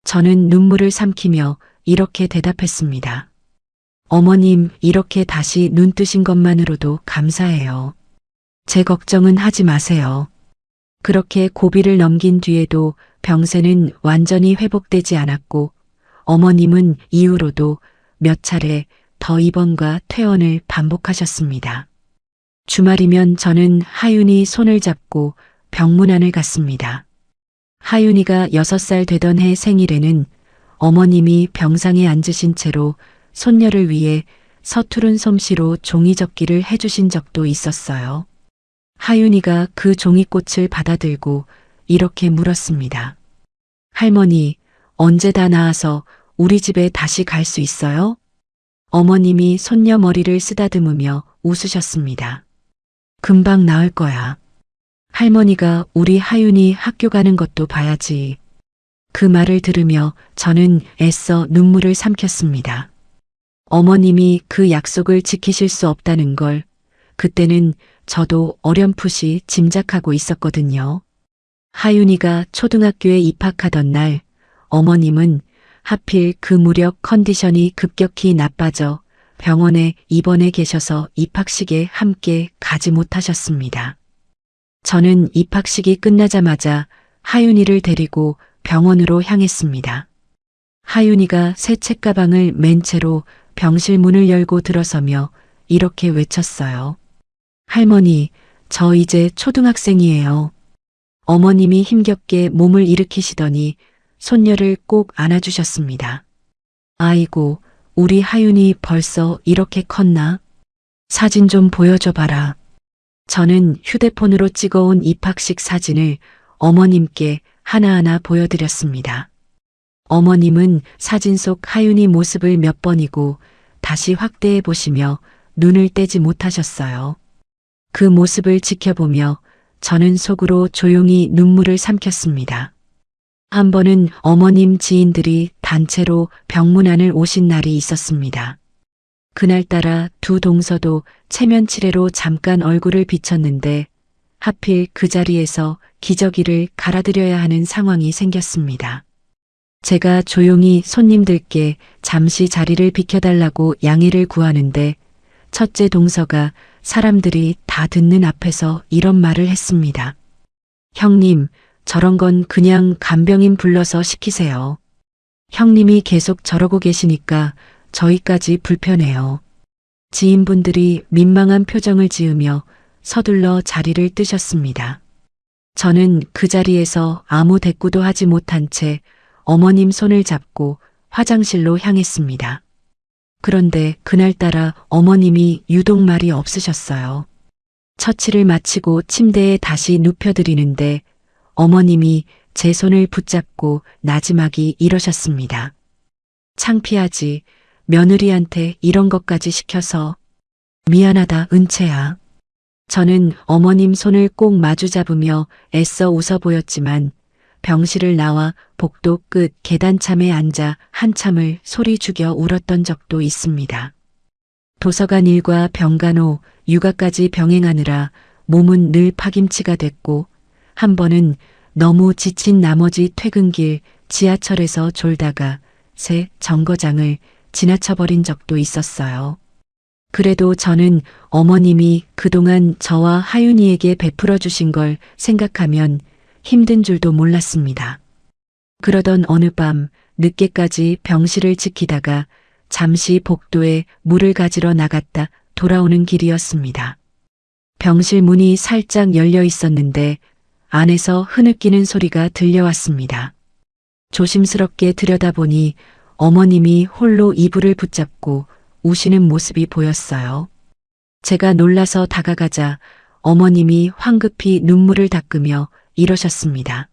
저는 눈물을 삼키며 이렇게 대답했습니다. 어머님, 이렇게 다시 눈 뜨신 것만으로도 감사해요. 제 걱정은 하지 마세요. 그렇게 고비를 넘긴 뒤에도 병세는 완전히 회복되지 않았고 어머님은 이후로도 몇 차례 더 입원과 퇴원을 반복하셨습니다. 주말이면 저는 하윤이 손을 잡고 병문안을 갔습니다. 하윤이가 6살 되던 해 생일에는 어머님이 병상에 앉으신 채로 손녀를 위해 서투른 솜씨로 종이접기를 해주신 적도 있었어요. 하윤이가 그 종이꽃을 받아들고 이렇게 물었습니다. 할머니, 언제 다 나아서 우리 집에 다시 갈 수 있어요? 어머님이 손녀 머리를 쓰다듬으며 웃으셨습니다. 금방 나을 거야. 할머니가 우리 하윤이 학교 가는 것도 봐야지. 그 말을 들으며 저는 애써 눈물을 삼켰습니다. 어머님이 그 약속을 지키실 수 없다는 걸 그때는 저도 어렴풋이 짐작하고 있었거든요. 하윤이가 초등학교에 입학하던 날 어머님은 하필 그 무렵 컨디션이 급격히 나빠져 병원에 입원해 계셔서 입학식에 함께 가지 못하셨습니다. 저는 입학식이 끝나자마자 하윤이를 데리고 병원으로 향했습니다. 하윤이가 새 책가방을 맨 채로 병실 문을 열고 들어서며 이렇게 외쳤어요. 할머니, 저 이제 초등학생이에요. 어머님이 힘겹게 몸을 일으키시더니 손녀를 꼭 안아주셨습니다. 아이고, 우리 하윤이 벌써 이렇게 컸나? 사진 좀 보여줘 봐라. 저는 휴대폰으로 찍어온 입학식 사진을 어머님께 하나하나 보여드렸습니다. 어머님은 사진 속 하윤이 모습을 몇 번이고 다시 확대해 보시며 눈을 떼지 못하셨어요. 그 모습을 지켜보며 저는 속으로 조용히 눈물을 삼켰습니다. 한 번은 어머님 지인들이 단체로 병문안을 오신 날이 있었습니다. 그날따라 두 동서도 체면 치레로 잠깐 얼굴을 비쳤는데 하필 그 자리에서 기저귀를 갈아드려야 하는 상황이 생겼습니다. 제가 조용히 손님들께 잠시 자리를 비켜달라고 양해를 구하는데 첫째 동서가 사람들이 다 듣는 앞에서 이런 말을 했습니다. 형님, 저런 건 그냥 간병인 불러서 시키세요. 형님이 계속 저러고 계시니까 저희까지 불편해요. 지인분들이 민망한 표정을 지으며 서둘러 자리를 뜨셨습니다. 저는 그 자리에서 아무 대꾸도 하지 못한 채 어머님 손을 잡고 화장실로 향했습니다. 그런데 그날따라 어머님이 유독 말이 없으셨어요. 처치를 마치고 침대에 다시 눕혀드리는데 어머님이 제 손을 붙잡고 나지막이 이러셨습니다. 창피하지, 며느리한테 이런 것까지 시켜서. 미안하다, 은채야. 저는 어머님 손을 꼭 마주 잡으며 애써 웃어 보였지만 병실을 나와 복도 끝 계단참에 앉아 한참을 소리 죽여 울었던 적도 있습니다. 도서관 일과 병간호, 육아까지 병행하느라 몸은 늘 파김치가 됐고 한 번은 너무 지친 나머지 퇴근길 지하철에서 졸다가 새 정거장을 지나쳐버린 적도 있었어요. 그래도 저는 어머님이 그동안 저와 하윤이에게 베풀어 주신 걸 생각하면 힘든 줄도 몰랐습니다. 그러던 어느 밤 늦게까지 병실을 지키다가 잠시 복도에 물을 가지러 나갔다 돌아오는 길이었습니다. 병실 문이 살짝 열려 있었는데 안에서 흐느끼는 소리가 들려왔습니다. 조심스럽게 들여다보니 어머님이 홀로 이불을 붙잡고 우시는 모습이 보였어요. 제가 놀라서 다가가자 어머님이 황급히 눈물을 닦으며 이러셨습니다.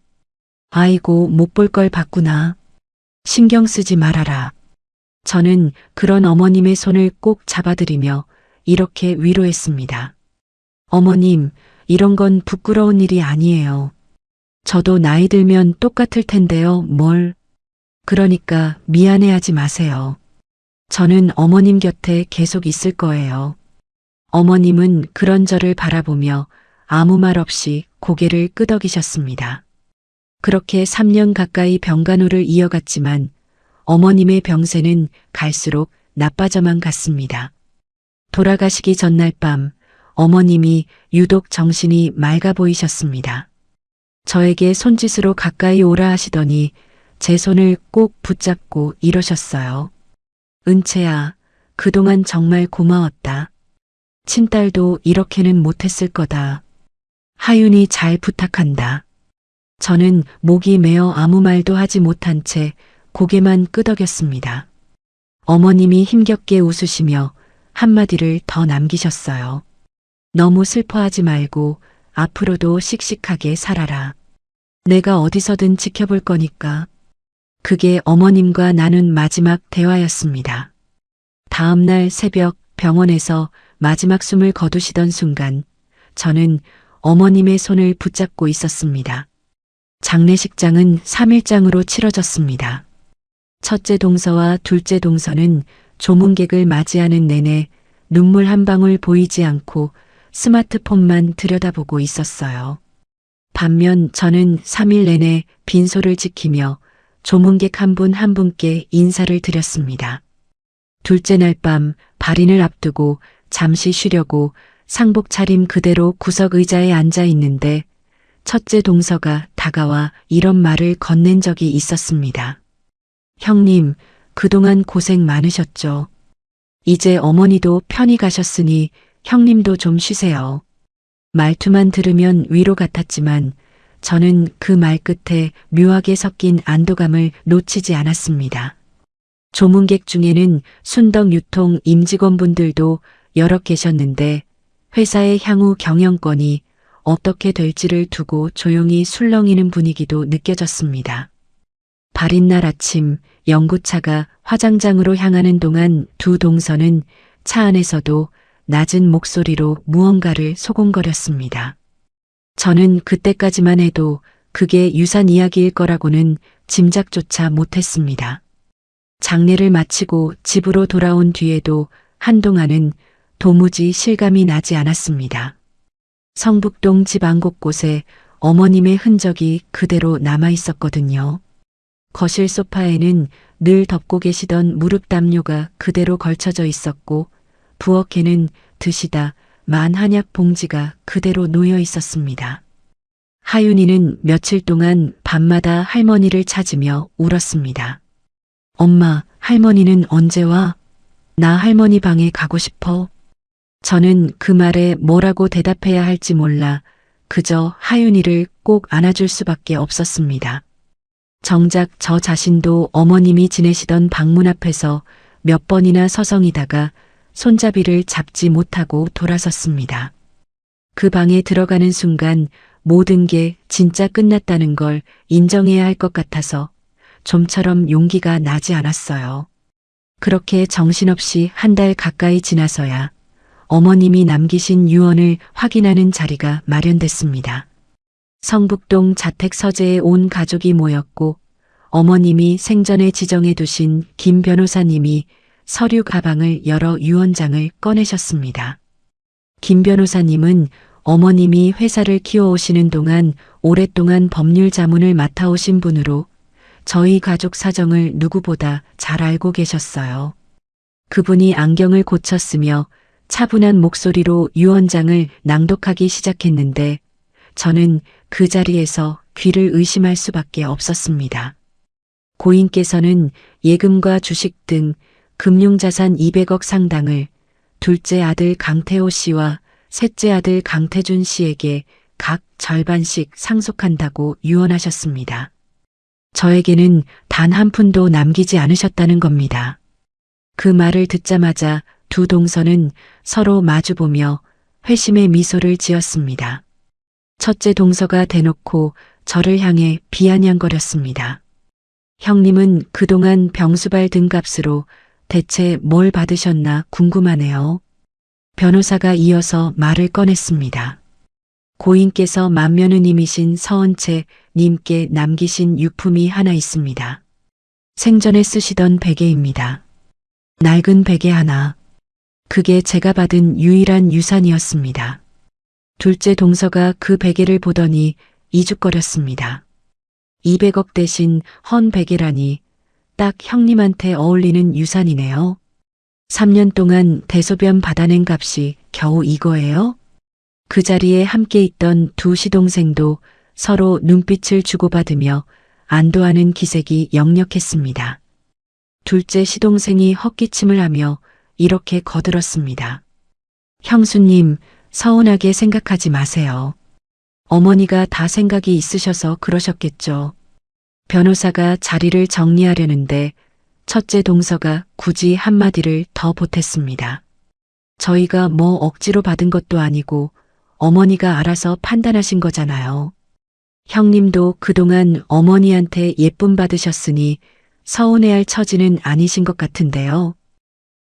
아이고, 못 볼 걸 봤구나. 신경 쓰지 말아라. 저는 그런 어머님의 손을 꼭 잡아드리며 이렇게 위로했습니다. 어머님, 이런 건 부끄러운 일이 아니에요. 저도 나이 들면 똑같을 텐데요, 뭘. 그러니까 미안해하지 마세요. 저는 어머님 곁에 계속 있을 거예요. 어머님은 그런 저를 바라보며 아무 말 없이 고개를 끄덕이셨습니다. 그렇게 3년 가까이 병간호를 이어갔지만 어머님의 병세는 갈수록 나빠져만 갔습니다. 돌아가시기 전날 밤 어머님이 유독 정신이 맑아 보이셨습니다. 저에게 손짓으로 가까이 오라 하시더니 제 손을 꼭 붙잡고 이러셨어요. 은채야, 그동안 정말 고마웠다. 친딸도 이렇게는 못했을 거다. 하윤이 잘 부탁한다. 저는 목이 메어 아무 말도 하지 못한 채 고개만 끄덕였습니다. 어머님이 힘겹게 웃으시며 한마디를 더 남기셨어요. 너무 슬퍼하지 말고 앞으로도 씩씩하게 살아라. 내가 어디서든 지켜볼 거니까. 그게 어머님과 나눈 마지막 대화였습니다. 다음 날 새벽 병원에서 마지막 숨을 거두시던 순간 저는 어머님의 손을 붙잡고 있었습니다. 장례식장은 3일장으로 치러졌습니다. 첫째 동서와 둘째 동서는 조문객을 맞이하는 내내 눈물 한 방울 보이지 않고 스마트폰만 들여다보고 있었어요. 반면 저는 3일 내내 빈소를 지키며 조문객 한 분 한 분께 인사를 드렸습니다. 둘째 날 밤 발인을 앞두고 잠시 쉬려고 상복 차림 그대로 구석 의자에 앉아 있는데 첫째 동서가 다가와 이런 말을 건넨 적이 있었습니다. 형님, 그동안 고생 많으셨죠. 이제 어머니도 편히 가셨으니 형님도 좀 쉬세요. 말투만 들으면 위로 같았지만 저는 그 말 끝에 묘하게 섞인 안도감을 놓치지 않았습니다. 조문객 중에는 순덕 유통 임직원분들도 여럿 계셨는데 회사의 향후 경영권이 어떻게 될지를 두고 조용히 술렁이는 분위기도 느껴졌습니다. 발인 날 아침 연구차가 화장장으로 향하는 동안 두 동서는 차 안에서도 낮은 목소리로 무언가를 소곤거렸습니다. 저는 그때까지만 해도 그게 유산 이야기일 거라고는 짐작조차 못했습니다. 장례를 마치고 집으로 돌아온 뒤에도 한동안은 도무지 실감이 나지 않았습니다. 성북동 집 안 곳곳에 어머님의 흔적이 그대로 남아 있었거든요. 거실 소파에는 늘 덮고 계시던 무릎 담요가 그대로 걸쳐져 있었고 부엌에는 드시다 만 한약 봉지가 그대로 놓여 있었습니다. 하윤이는 며칠 동안 밤마다 할머니를 찾으며 울었습니다. 엄마, 할머니는 언제 와? 나 할머니 방에 가고 싶어. 저는 그 말에 뭐라고 대답해야 할지 몰라 그저 하윤이를 꼭 안아줄 수밖에 없었습니다. 정작 저 자신도 어머님이 지내시던 방문 앞에서 몇 번이나 서성이다가 손잡이를 잡지 못하고 돌아섰습니다. 그 방에 들어가는 순간 모든 게 진짜 끝났다는 걸 인정해야 할 것 같아서 좀처럼 용기가 나지 않았어요. 그렇게 정신없이 한 달 가까이 지나서야 어머님이 남기신 유언을 확인하는 자리가 마련됐습니다. 성북동 자택 서재에 온 가족이 모였고 어머님이 생전에 지정해 두신 김 변호사님이 서류 가방을 열어 유언장을 꺼내셨습니다. 김 변호사님은 어머님이 회사를 키워오시는 동안 오랫동안 법률 자문을 맡아오신 분으로 저희 가족 사정을 누구보다 잘 알고 계셨어요. 그분이 안경을 고쳤으며 차분한 목소리로 유언장을 낭독하기 시작했는데 저는 그 자리에서 귀를 의심할 수밖에 없었습니다. 고인께서는 예금과 주식 등 금융자산 200억 상당을 둘째 아들 강태호 씨와 셋째 아들 강태준 씨에게 각 절반씩 상속한다고 유언하셨습니다. 저에게는 단 한 푼도 남기지 않으셨다는 겁니다. 그 말을 듣자마자 두 동서는 서로 마주보며 회심의 미소를 지었습니다. 첫째 동서가 대놓고 저를 향해 비아냥거렸습니다. 형님은 그동안 병수발 등값으로 대체 뭘 받으셨나 궁금하네요. 변호사가 이어서 말을 꺼냈습니다. 고인께서 만면은님이신 서은채 님께 남기신 유품이 하나 있습니다. 생전에 쓰시던 베개입니다. 낡은 베개 하나. 그게 제가 받은 유일한 유산이었습니다. 둘째 동서가 그 베개를 보더니 이죽거렸습니다. 200억 대신 헌 베개라니 딱 형님한테 어울리는 유산이네요. 3년 동안 대소변 받아낸 값이 겨우 이거예요? 그 자리에 함께 있던 두 시동생도 서로 눈빛을 주고받으며 안도하는 기색이 역력했습니다. 둘째 시동생이 헛기침을 하며 이렇게 거들었습니다. 형수님, 서운하게 생각하지 마세요. 어머니가 다 생각이 있으셔서 그러셨겠죠. 변호사가 자리를 정리하려는데 첫째 동서가 굳이 한마디를 더 보탰습니다. 저희가 뭐 억지로 받은 것도 아니고 어머니가 알아서 판단하신 거잖아요. 형님도 그동안 어머니한테 예쁨 받으셨으니 서운해할 처지는 아니신 것 같은데요.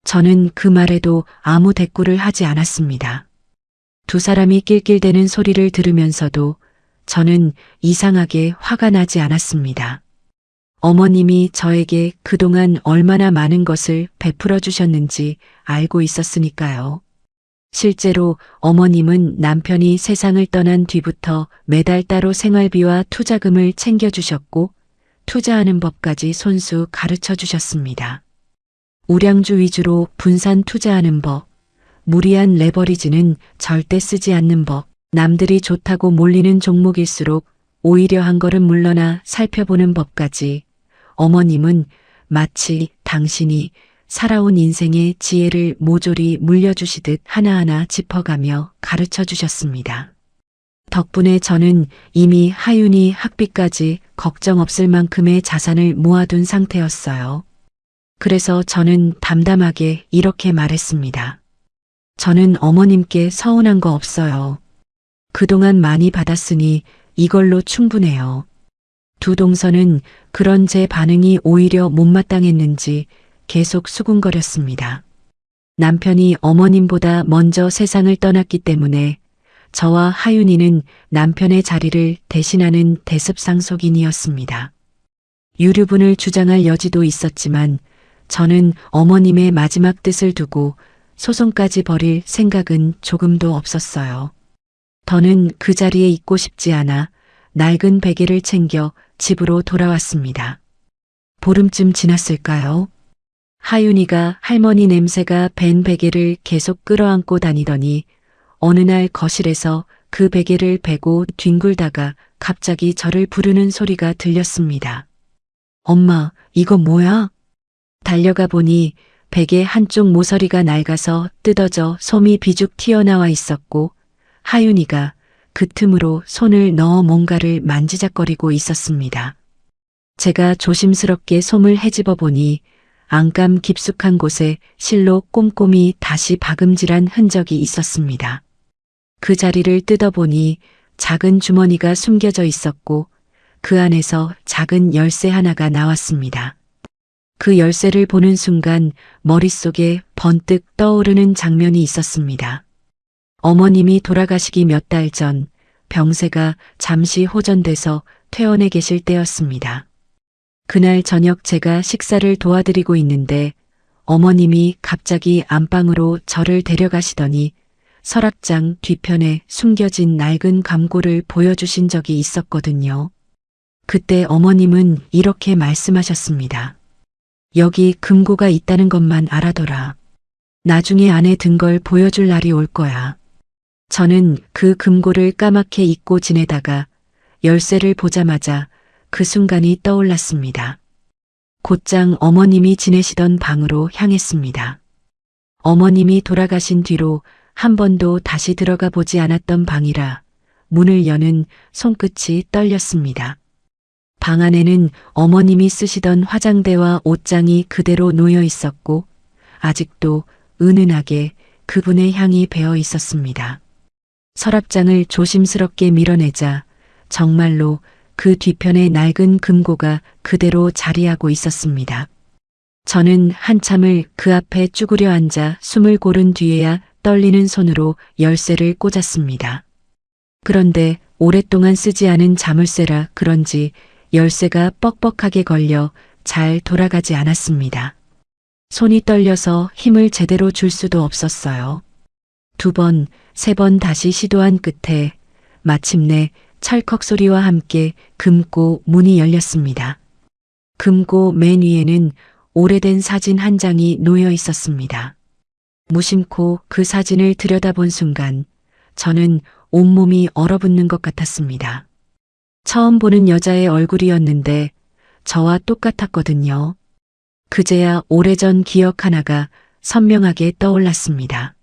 저는 그 말에도 아무 대꾸를 하지 않았습니다. 두 사람이 낄낄대는 소리를 들으면서도 저는 이상하게 화가 나지 않았습니다. 어머님이 저에게 그동안 얼마나 많은 것을 베풀어 주셨는지 알고 있었으니까요. 실제로 어머님은 남편이 세상을 떠난 뒤부터 매달 따로 생활비와 투자금을 챙겨주셨고 투자하는 법까지 손수 가르쳐 주셨습니다. 우량주 위주로 분산 투자하는 법, 무리한 레버리지는 절대 쓰지 않는 법, 남들이 좋다고 몰리는 종목일수록 오히려 한 걸음 물러나 살펴보는 법까지 어머님은 마치 당신이 살아온 인생의 지혜를 모조리 물려주시듯 하나하나 짚어가며 가르쳐 주셨습니다. 덕분에 저는 이미 하윤이 학비까지 걱정 없을 만큼의 자산을 모아둔 상태였어요. 그래서 저는 담담하게 이렇게 말했습니다. 저는 어머님께 서운한 거 없어요. 그동안 많이 받았으니 이걸로 충분해요. 두 동서는 그런 제 반응이 오히려 못마땅했는지 계속 수군거렸습니다. 남편이 어머님보다 먼저 세상을 떠났기 때문에 저와 하윤이는 남편의 자리를 대신하는 대습상속인이었습니다. 유류분을 주장할 여지도 있었지만 저는 어머님의 마지막 뜻을 두고 소송까지 벌일 생각은 조금도 없었어요. 더는 그 자리에 있고 싶지 않아 낡은 베개를 챙겨 집으로 돌아왔습니다. 보름쯤 지났을까요? 하윤이가 할머니 냄새가 밴 베개를 계속 끌어안고 다니더니 어느 날 거실에서 그 베개를 베고 뒹굴다가 갑자기 저를 부르는 소리가 들렸습니다. 엄마, 이거 뭐야? 달려가 보니 베개 한쪽 모서리가 낡아서 뜯어져 솜이 비죽 튀어나와 있었고 하윤이가 그 틈으로 손을 넣어 뭔가를 만지작거리고 있었습니다. 제가 조심스럽게 솜을 헤집어 보니 안감 깊숙한 곳에 실로 꼼꼼히 다시 박음질한 흔적이 있었습니다. 그 자리를 뜯어보니 작은 주머니가 숨겨져 있었고 그 안에서 작은 열쇠 하나가 나왔습니다. 그 열쇠를 보는 순간 머릿속에 번뜩 떠오르는 장면이 있었습니다. 어머님이 돌아가시기 몇 달 전 병세가 잠시 호전돼서 퇴원해 계실 때였습니다. 그날 저녁 제가 식사를 도와드리고 있는데 어머님이 갑자기 안방으로 저를 데려가시더니 서랍장 뒤편에 숨겨진 낡은 감고를 보여주신 적이 있었거든요. 그때 어머님은 이렇게 말씀하셨습니다. 여기 금고가 있다는 것만 알아둬라. 나중에 안에 든 걸 보여줄 날이 올 거야. 저는 그 금고를 까맣게 잊고 지내다가 열쇠를 보자마자 그 순간이 떠올랐습니다. 곧장 어머님이 지내시던 방으로 향했습니다. 어머님이 돌아가신 뒤로 한 번도 다시 들어가 보지 않았던 방이라 문을 여는 손끝이 떨렸습니다. 방 안에는 어머님이 쓰시던 화장대와 옷장이 그대로 놓여 있었고 아직도 은은하게 그분의 향이 배어 있었습니다. 서랍장을 조심스럽게 밀어내자 정말로 그 뒤편에 낡은 금고가 그대로 자리하고 있었습니다. 저는 한참을 그 앞에 쭈그려 앉아 숨을 고른 뒤에야 떨리는 손으로 열쇠를 꽂았습니다. 그런데 오랫동안 쓰지 않은 자물쇠라 그런지 열쇠가 뻑뻑하게 걸려 잘 돌아가지 않았습니다. 손이 떨려서 힘을 제대로 줄 수도 없었어요. 2번, 3번 다시 시도한 끝에 마침내 철컥 소리와 함께 금고 문이 열렸습니다. 금고 맨 위에는 오래된 사진 한 장이 놓여 있었습니다. 무심코 그 사진을 들여다본 순간 저는 온몸이 얼어붙는 것 같았습니다. 처음 보는 여자의 얼굴이었는데 저와 똑같았거든요. 그제야 오래전 기억 하나가 선명하게 떠올랐습니다.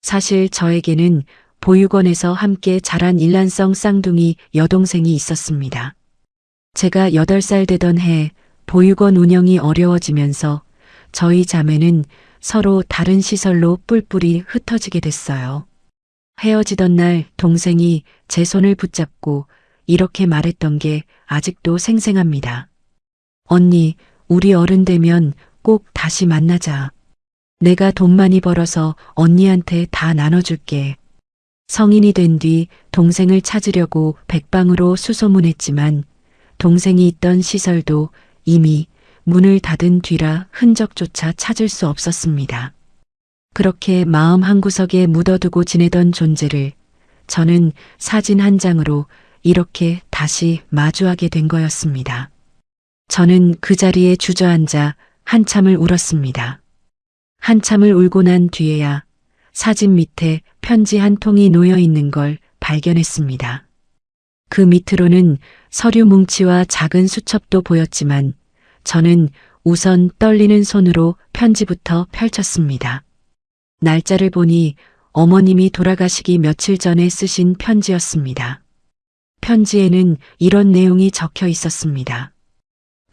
사실 저에게는 보육원에서 함께 자란 일란성 쌍둥이 여동생이 있었습니다. 제가 8살 되던 해 보육원 운영이 어려워지면서 저희 자매는 서로 다른 시설로 뿔뿔이 흩어지게 됐어요. 헤어지던 날 동생이 제 손을 붙잡고 이렇게 말했던 게 아직도 생생합니다. 언니, 우리 어른 되면 꼭 다시 만나자. 내가 돈 많이 벌어서 언니한테 다 나눠줄게. 성인이 된 뒤 동생을 찾으려고 백방으로 수소문했지만 동생이 있던 시설도 이미 문을 닫은 뒤라 흔적조차 찾을 수 없었습니다. 그렇게 마음 한구석에 묻어두고 지내던 존재를 저는 사진 한 장으로 이렇게 다시 마주하게 된 거였습니다. 저는 그 자리에 주저앉아 한참을 울었습니다. 한참을 울고 난 뒤에야 사진 밑에 편지 한 통이 놓여 있는 걸 발견했습니다. 그 밑으로는 서류 뭉치와 작은 수첩도 보였지만 저는 우선 떨리는 손으로 편지부터 펼쳤습니다. 날짜를 보니 어머님이 돌아가시기 며칠 전에 쓰신 편지였습니다. 편지에는 이런 내용이 적혀 있었습니다.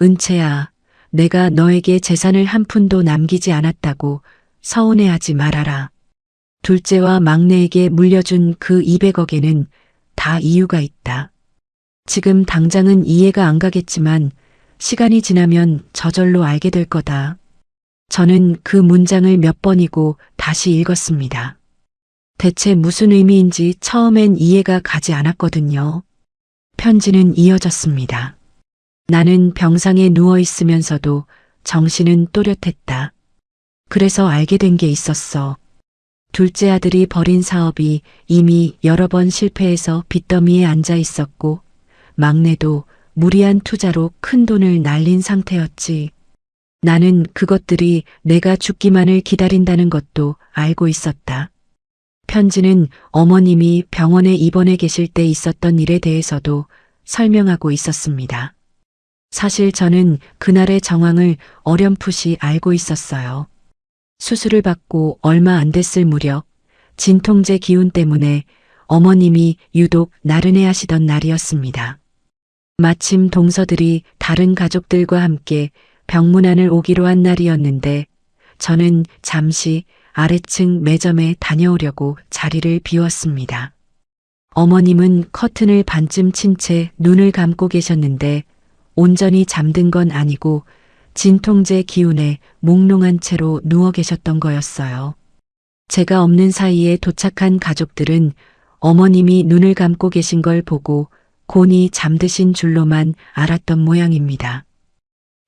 은채야, 내가 너에게 재산을 한 푼도 남기지 않았다고 서운해하지 말아라. 둘째와 막내에게 물려준 그 200억에는 다 이유가 있다. 지금 당장은 이해가 안 가겠지만 시간이 지나면 저절로 알게 될 거다. 저는 그 문장을 몇 번이고 다시 읽었습니다. 대체 무슨 의미인지 처음엔 이해가 가지 않았거든요. 편지는 이어졌습니다. 나는 병상에 누워 있으면서도 정신은 또렷했다. 그래서 알게 된 게 있었어. 둘째 아들이 벌인 사업이 이미 여러 번 실패해서 빚더미에 앉아 있었고, 막내도 무리한 투자로 큰 돈을 날린 상태였지. 나는 그것들이 내가 죽기만을 기다린다는 것도 알고 있었다. 편지는 어머님이 병원에 입원해 계실 때 있었던 일에 대해서도 설명하고 있었습니다. 사실 저는 그날의 정황을 어렴풋이 알고 있었어요. 수술을 받고 얼마 안 됐을 무렵 진통제 기운 때문에 어머님이 유독 나른해 하시던 날이었습니다. 마침 동서들이 다른 가족들과 함께 병문안을 오기로 한 날이었는데 저는 잠시 아래층 매점에 다녀오려고 자리를 비웠습니다. 어머님은 커튼을 반쯤 친 채 눈을 감고 계셨는데 온전히 잠든 건 아니고 진통제 기운에 몽롱한 채로 누워 계셨던 거였어요. 제가 없는 사이에 도착한 가족들은 어머님이 눈을 감고 계신 걸 보고 곤히 잠드신 줄로만 알았던 모양입니다.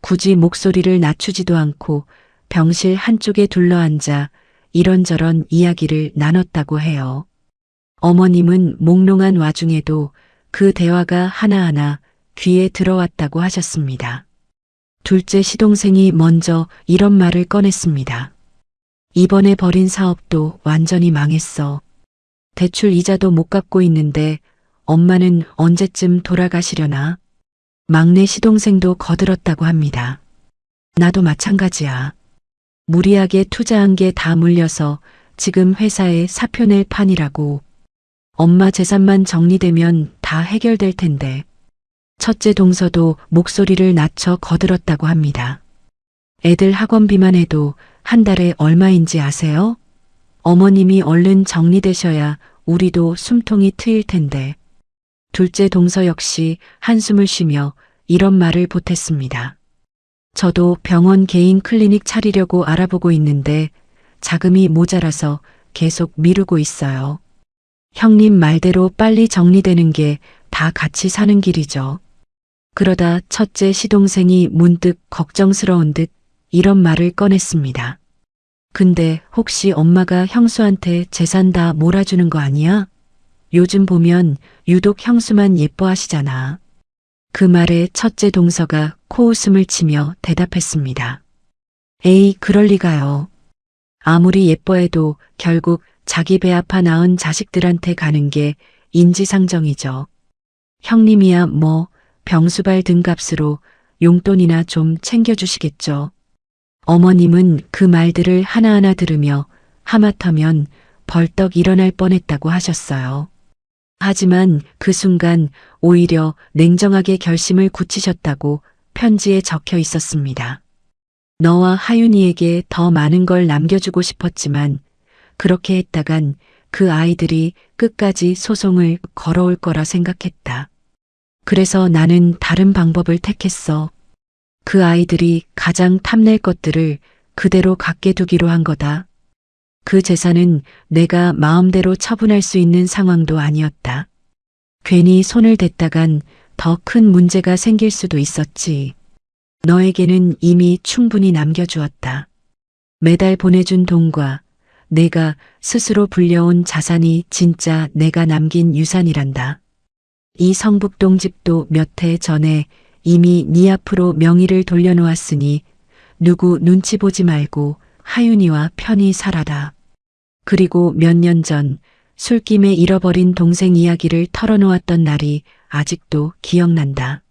굳이 목소리를 낮추지도 않고 병실 한쪽에 둘러앉아 이런저런 이야기를 나눴다고 해요. 어머님은 몽롱한 와중에도 그 대화가 하나하나 귀에 들어왔다고 하셨습니다. 둘째 시동생이 먼저 이런 말을 꺼냈습니다. 이번에 벌인 사업도 완전히 망했어. 대출 이자도 못 갚고 있는데 엄마는 언제쯤 돌아가시려나? 막내 시동생도 거들었다고 합니다. 나도 마찬가지야. 무리하게 투자한 게 다 물려서 지금 회사에 사표 낼 판이라고. 엄마 재산만 정리되면 다 해결될 텐데. 첫째 동서도 목소리를 낮춰 거들었다고 합니다. 애들 학원비만 해도 한 달에 얼마인지 아세요? 어머님이 얼른 정리되셔야 우리도 숨통이 트일 텐데. 둘째 동서 역시 한숨을 쉬며 이런 말을 보탰습니다. 저도 병원 개인 클리닉 차리려고 알아보고 있는데 자금이 모자라서 계속 미루고 있어요. 형님 말대로 빨리 정리되는 게 다 같이 사는 길이죠. 그러다 첫째 시동생이 문득 걱정스러운 듯 이런 말을 꺼냈습니다. 근데 혹시 엄마가 형수한테 재산 다 몰아주는 거 아니야? 요즘 보면 유독 형수만 예뻐하시잖아. 그 말에 첫째 동서가 코웃음을 치며 대답했습니다. 에이, 그럴 리가요. 아무리 예뻐해도 결국 자기 배 아파 낳은 자식들한테 가는 게 인지상정이죠. 형님이야 뭐 병수발 등값으로 용돈이나 좀 챙겨주시겠죠. 어머님은 그 말들을 하나하나 들으며 하마터면 벌떡 일어날 뻔했다고 하셨어요. 하지만 그 순간 오히려 냉정하게 결심을 굳히셨다고 편지에 적혀 있었습니다. 너와 하윤이에게 더 많은 걸 남겨주고 싶었지만 그렇게 했다간 그 아이들이 끝까지 소송을 걸어올 거라 생각했다. 그래서 나는 다른 방법을 택했어. 그 아이들이 가장 탐낼 것들을 그대로 갖게 두기로 한 거다. 그 재산은 내가 마음대로 처분할 수 있는 상황도 아니었다. 괜히 손을 댔다간 더 큰 문제가 생길 수도 있었지. 너에게는 이미 충분히 남겨주었다. 매달 보내준 돈과 내가 스스로 불려온 자산이 진짜 내가 남긴 유산이란다. 이 성북동 집도 몇 해 전에 이미 네 앞으로 명의를 돌려놓았으니 누구 눈치 보지 말고 하윤이와 편히 살아라. 그리고 몇 년 전 술김에 잃어버린 동생 이야기를 털어놓았던 날이 아직도 기억난다.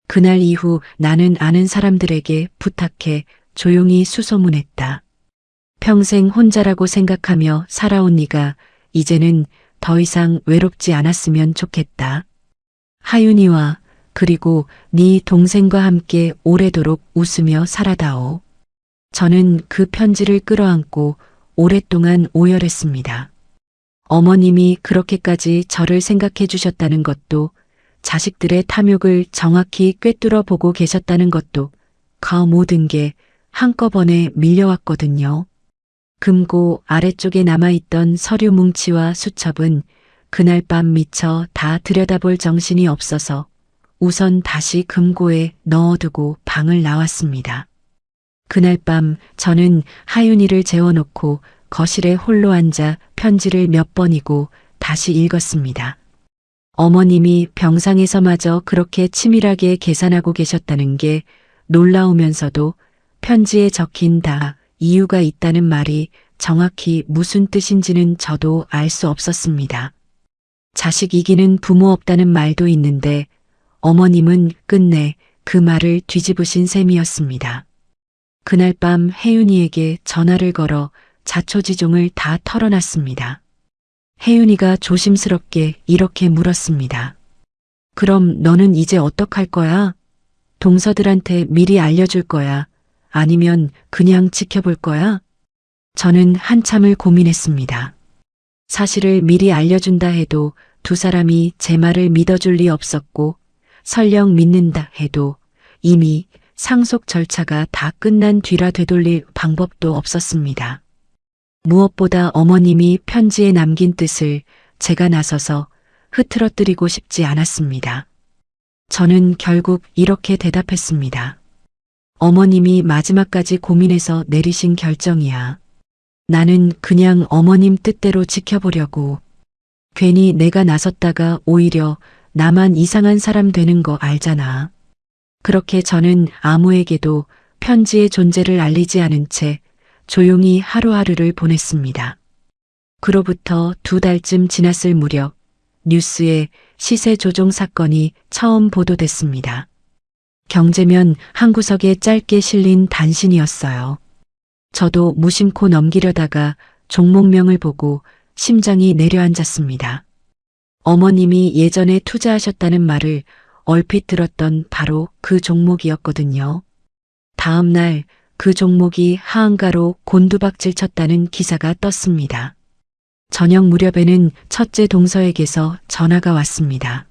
그날 이후 나는 아는 사람들에게 부탁해 조용히 수소문했다. 평생 혼자라고 생각하며 살아온 네가 이제는 더 이상 외롭지 않았으면 좋겠다. 하윤이와 그리고 네 동생과 함께 오래도록 웃으며 살아다오. 저는 그 편지를 끌어안고 오랫동안 오열했습니다. 어머님이 그렇게까지 저를 생각해 주셨다는 것도, 자식들의 탐욕을 정확히 꿰뚫어 보고 계셨다는 것도, 그 모든 게 한꺼번에 밀려왔거든요. 금고 아래쪽에 남아있던 서류 뭉치와 수첩은 그날 밤 미처 다 들여다볼 정신이 없어서 우선 다시 금고에 넣어두고 방을 나왔습니다. 그날 밤 저는 하윤이를 재워놓고 거실에 홀로 앉아 편지를 몇 번이고 다시 읽었습니다. 어머님이 병상에서마저 그렇게 치밀하게 계산하고 계셨다는 게 놀라우면서도 편지에 적힌 다 이유가 있다는 말이 정확히 무슨 뜻인지는 저도 알 수 없었습니다. 자식 이기는 부모 없다는 말도 있는데 어머님은 끝내 그 말을 뒤집으신 셈이었습니다. 그날 밤 혜윤이에게 전화를 걸어 자초지종을 다 털어놨습니다. 혜윤이가 조심스럽게 이렇게 물었습니다. 그럼 너는 이제 어떡할 거야? 동서들한테 미리 알려줄 거야? 아니면 그냥 지켜볼 거야? 저는 한참을 고민했습니다. 사실을 미리 알려준다 해도 두 사람이 제 말을 믿어줄 리 없었고, 설령 믿는다 해도 이미 상속 절차가 다 끝난 뒤라 되돌릴 방법도 없었습니다. 무엇보다 어머님이 편지에 남긴 뜻을 제가 나서서 흐트러뜨리고 싶지 않았습니다. 저는 결국 이렇게 대답했습니다. 어머님이 마지막까지 고민해서 내리신 결정이야. 나는 그냥 어머님 뜻대로 지켜보려고. 괜히 내가 나섰다가 오히려 나만 이상한 사람 되는 거 알잖아. 그렇게 저는 아무에게도 편지의 존재를 알리지 않은 채 조용히 하루하루를 보냈습니다. 그로부터 2달쯤 지났을 무렵 뉴스에 시세 조종 사건이 처음 보도됐습니다. 경제면 한 구석에 짧게 실린 단신이었어요. 저도 무심코 넘기려다가 종목명을 보고 심장이 내려앉았습니다. 어머님이 예전에 투자하셨다는 말을 얼핏 들었던 바로 그 종목이었거든요. 다음 날 그 종목이 하한가로 곤두박질 쳤다는 기사가 떴습니다. 저녁 무렵에는 첫째 동서에게서 전화가 왔습니다.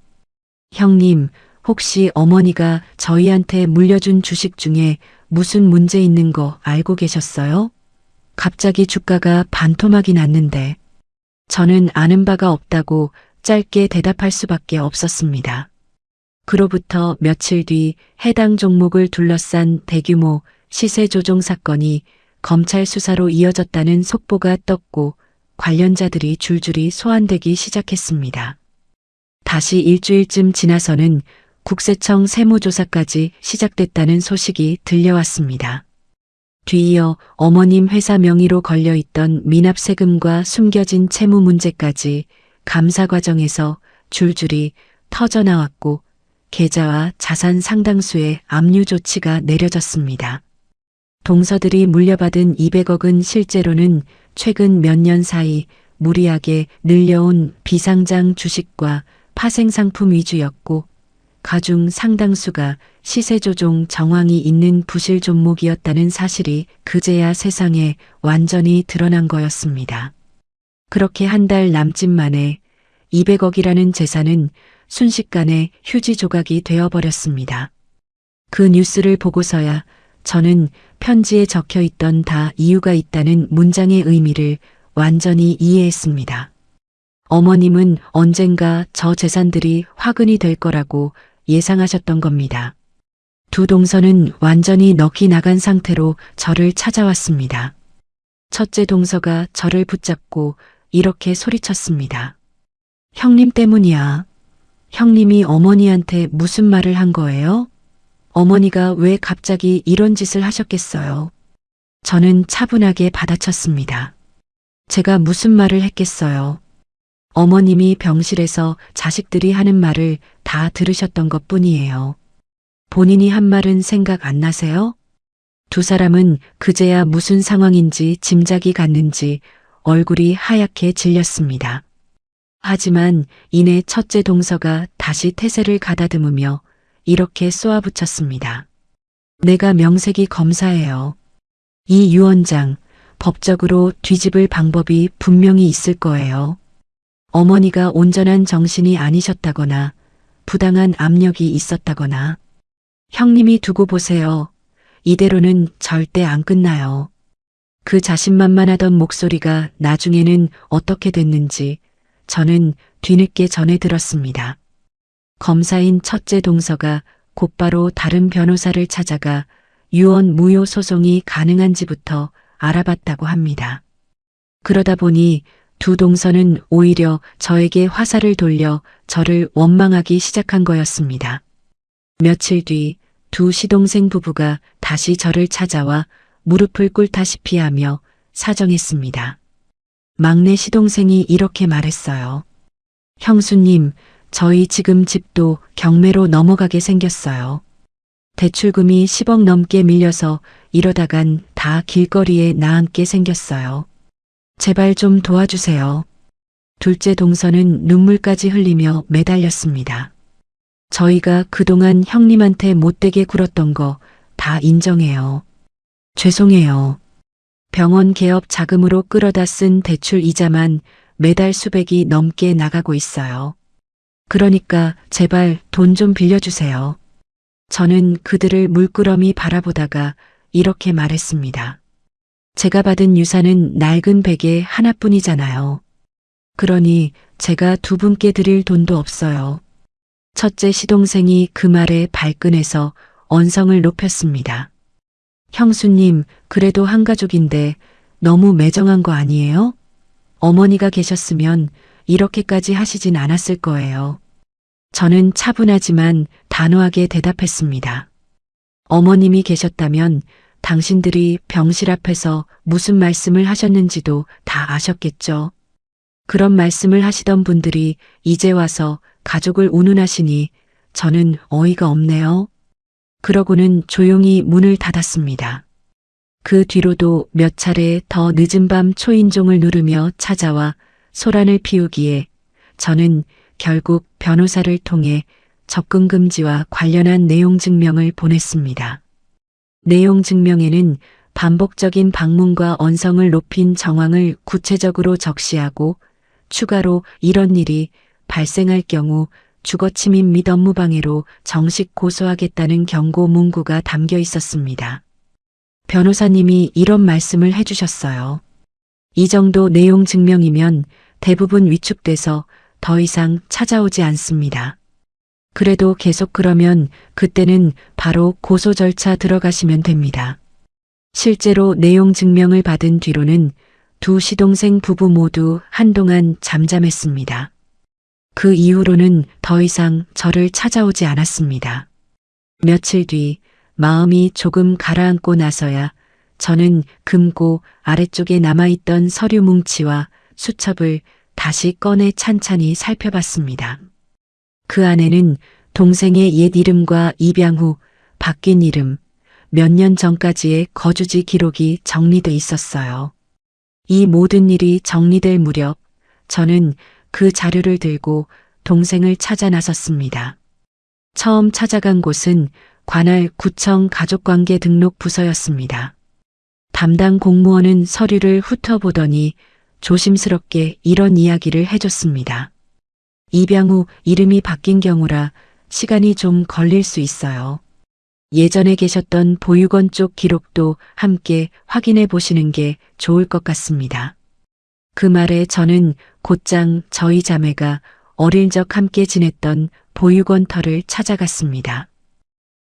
형님, 혹시 어머니가 저희한테 물려준 주식 중에 무슨 문제 있는 거 알고 계셨어요? 갑자기 주가가 반토막이 났는데. 저는 아는 바가 없다고 짧게 대답할 수밖에 없었습니다. 그로부터 며칠 뒤 해당 종목을 둘러싼 대규모 시세 조종 사건이 검찰 수사로 이어졌다는 속보가 떴고 관련자들이 줄줄이 소환되기 시작했습니다. 다시 일주일쯤 지나서는 국세청 세무조사까지 시작됐다는 소식이 들려왔습니다. 뒤이어 어머님 회사 명의로 걸려있던 미납세금과 숨겨진 채무 문제까지 감사 과정에서 줄줄이 터져나왔고 계좌와 자산 상당수의 압류 조치가 내려졌습니다. 동서들이 물려받은 200억은 실제로는 최근 몇 년 사이 무리하게 늘려온 비상장 주식과 파생상품 위주였고 가중 상당수가 시세조종 정황이 있는 부실 종목이었다는 사실이 그제야 세상에 완전히 드러난 거였습니다. 그렇게 한 달 남짓 만에 200억이라는 재산은 순식간에 휴지 조각이 되어버렸습니다. 그 뉴스를 보고서야 저는 편지에 적혀 있던 다 이유가 있다는 문장의 의미를 완전히 이해했습니다. 어머님은 언젠가 저 재산들이 화근이 될 거라고 예상하셨던 겁니다. 두 동서는 완전히 넋이 나간 상태로 저를 찾아왔습니다. 첫째 동서가 저를 붙잡고 이렇게 소리쳤습니다. 형님 때문이야. 형님이 어머니한테 무슨 말을 한 거예요? 어머니가 왜 갑자기 이런 짓을 하셨겠어요? 저는 차분하게 받아쳤습니다. 제가 무슨 말을 했겠어요? 어머님이 병실에서 자식들이 하는 말을 다 들으셨던 것뿐이에요. 본인이 한 말은 생각 안 나세요? 두 사람은 그제야 무슨 상황인지 짐작이 갔는지 얼굴이 하얗게 질렸습니다. 하지만 이내 첫째 동서가 다시 태세를 가다듬으며 이렇게 쏘아붙였습니다. 내가 명색이 검사예요. 이 유언장 법적으로 뒤집을 방법이 분명히 있을 거예요. 어머니가 온전한 정신이 아니셨다거나 부당한 압력이 있었다거나 형님이 두고 보세요. 이대로는 절대 안 끝나요. 그 자신만만하던 목소리가 나중에는 어떻게 됐는지 저는 뒤늦게 전해 들었습니다. 검사인 첫째 동서가 곧바로 다른 변호사를 찾아가 유언 무효 소송이 가능한지부터 알아봤다고 합니다. 그러다 보니 두 동서는 오히려 저에게 화살을 돌려 저를 원망하기 시작한 거였습니다. 며칠 뒤 두 시동생 부부가 다시 저를 찾아와 무릎을 꿇다시피 하며 사정했습니다. 막내 시동생이 이렇게 말했어요. 형수님, 저희 지금 집도 경매로 넘어가게 생겼어요. 대출금이 10억 넘게 밀려서 이러다간 다 길거리에 나앉게 생겼어요. 제발 좀 도와주세요. 둘째 동서는 눈물까지 흘리며 매달렸습니다. 저희가 그동안 형님한테 못되게 굴었던 거 다 인정해요. 죄송해요. 병원 개업 자금으로 끌어다 쓴 대출 이자만 매달 수백이 넘게 나가고 있어요. 그러니까 제발 돈 좀 빌려주세요. 저는 그들을 물끄러미 바라보다가 이렇게 말했습니다. 제가 받은 유산은 낡은 베개 하나뿐이잖아요. 그러니 제가 두 분께 드릴 돈도 없어요. 첫째 시동생이 그 말에 발끈해서 언성을 높였습니다. 형수님, 그래도 한 가족인데 너무 매정한 거 아니에요? 어머니가 계셨으면 이렇게까지 하시진 않았을 거예요. 저는 차분하지만 단호하게 대답했습니다. 어머님이 계셨다면 당신들이 병실 앞에서 무슨 말씀을 하셨는지도 다 아셨겠죠. 그런 말씀을 하시던 분들이 이제 와서 가족을 운운하시니 저는 어이가 없네요. 그러고는 조용히 문을 닫았습니다. 그 뒤로도 몇 차례 더 늦은 밤 초인종을 누르며 찾아와 소란을 피우기에 저는 결국 변호사를 통해 접근 금지와 관련한 내용 증명을 보냈습니다. 내용 증명에는 반복적인 방문과 언성을 높인 정황을 구체적으로 적시하고 추가로 이런 일이 발생할 경우 주거침입 및 업무방해로 정식 고소하겠다는 경고 문구가 담겨 있었습니다. 변호사님이 이런 말씀을 해주셨어요. 이 정도 내용 증명이면 대부분 위축돼서 더 이상 찾아오지 않습니다. 그래도 계속 그러면 그때는 바로 고소 절차 들어가시면 됩니다. 실제로 내용 증명을 받은 뒤로는 두 시동생 부부 모두 한동안 잠잠했습니다. 그 이후로는 더 이상 저를 찾아오지 않았습니다. 며칠 뒤 마음이 조금 가라앉고 나서야 저는 금고 아래쪽에 남아있던 서류 뭉치와 수첩을 다시 꺼내 찬찬히 살펴봤습니다. 그 안에는 동생의 옛 이름과 입양 후 바뀐 이름, 몇 년 전까지의 거주지 기록이 정리돼 있었어요. 이 모든 일이 정리될 무렵 저는 그 자료를 들고 동생을 찾아 나섰습니다. 처음 찾아간 곳은 관할 구청 가족관계 등록 부서였습니다. 담당 공무원은 서류를 훑어보더니 조심스럽게 이런 이야기를 해줬습니다. 입양 후 이름이 바뀐 경우라 시간이 좀 걸릴 수 있어요. 예전에 계셨던 보육원 쪽 기록도 함께 확인해 보시는 게 좋을 것 같습니다. 그 말에 저는 곧장 저희 자매가 어릴 적 함께 지냈던 보육원 터를 찾아갔습니다.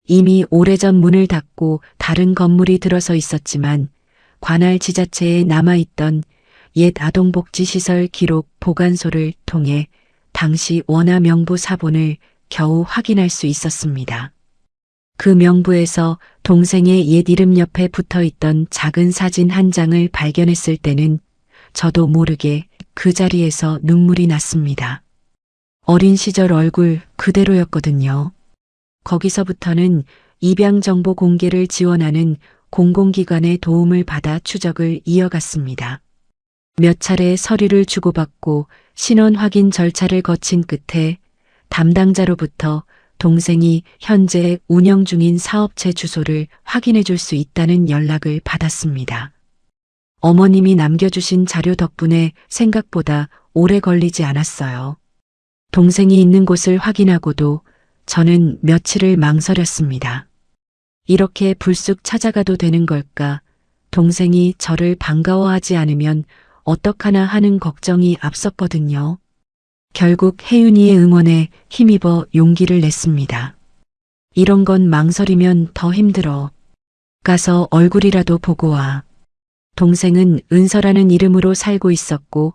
이미 오래전 문을 닫고 다른 건물이 들어서 있었지만 관할 지자체에 남아있던 옛 아동복지시설 기록 보관소를 통해 당시 원화 명부 사본을 겨우 확인할 수 있었습니다. 그 명부에서 동생의 옛 이름 옆에 붙어있던 작은 사진 한 장을 발견했을 때는 저도 모르게 그 자리에서 눈물이 났습니다. 어린 시절 얼굴 그대로였거든요. 거기서부터는 입양 정보 공개를 지원하는 공공기관의 도움을 받아 추적을 이어갔습니다. 몇 차례 서류를 주고받고 신원 확인 절차를 거친 끝에 담당자로부터 동생이 현재 운영 중인 사업체 주소를 확인해 줄 수 있다는 연락을 받았습니다. 어머님이 남겨주신 자료 덕분에 생각보다 오래 걸리지 않았어요. 동생이 있는 곳을 확인하고도 저는 며칠을 망설였습니다. 이렇게 불쑥 찾아가도 되는 걸까? 동생이 저를 반가워하지 않으면 어떡하나 하는 걱정이 앞섰거든요. 결국 혜윤이의 응원에 힘입어 용기를 냈습니다. 이런 건 망설이면 더 힘들어. 가서 얼굴이라도 보고 와. 동생은 은서라는 이름으로 살고 있었고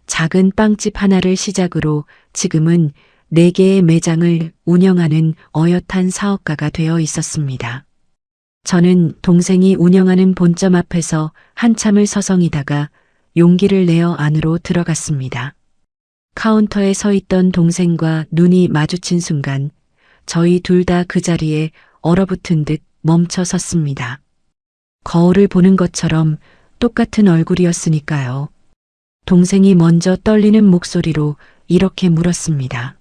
작은 빵집 하나를 시작으로 지금은 4개의 매장을 운영하는 어엿한 사업가가 되어 있었습니다. 저는 동생이 운영하는 본점 앞에서 한참을 서성이다가 용기를 내어 안으로 들어갔습니다. 카운터에 서 있던 동생과 눈이 마주친 순간 저희 둘 다 그 자리에 얼어붙은 듯 멈춰 섰습니다. 거울을 보는 것처럼 똑같은 얼굴이었으니까요. 동생이 먼저 떨리는 목소리로 이렇게 물었습니다.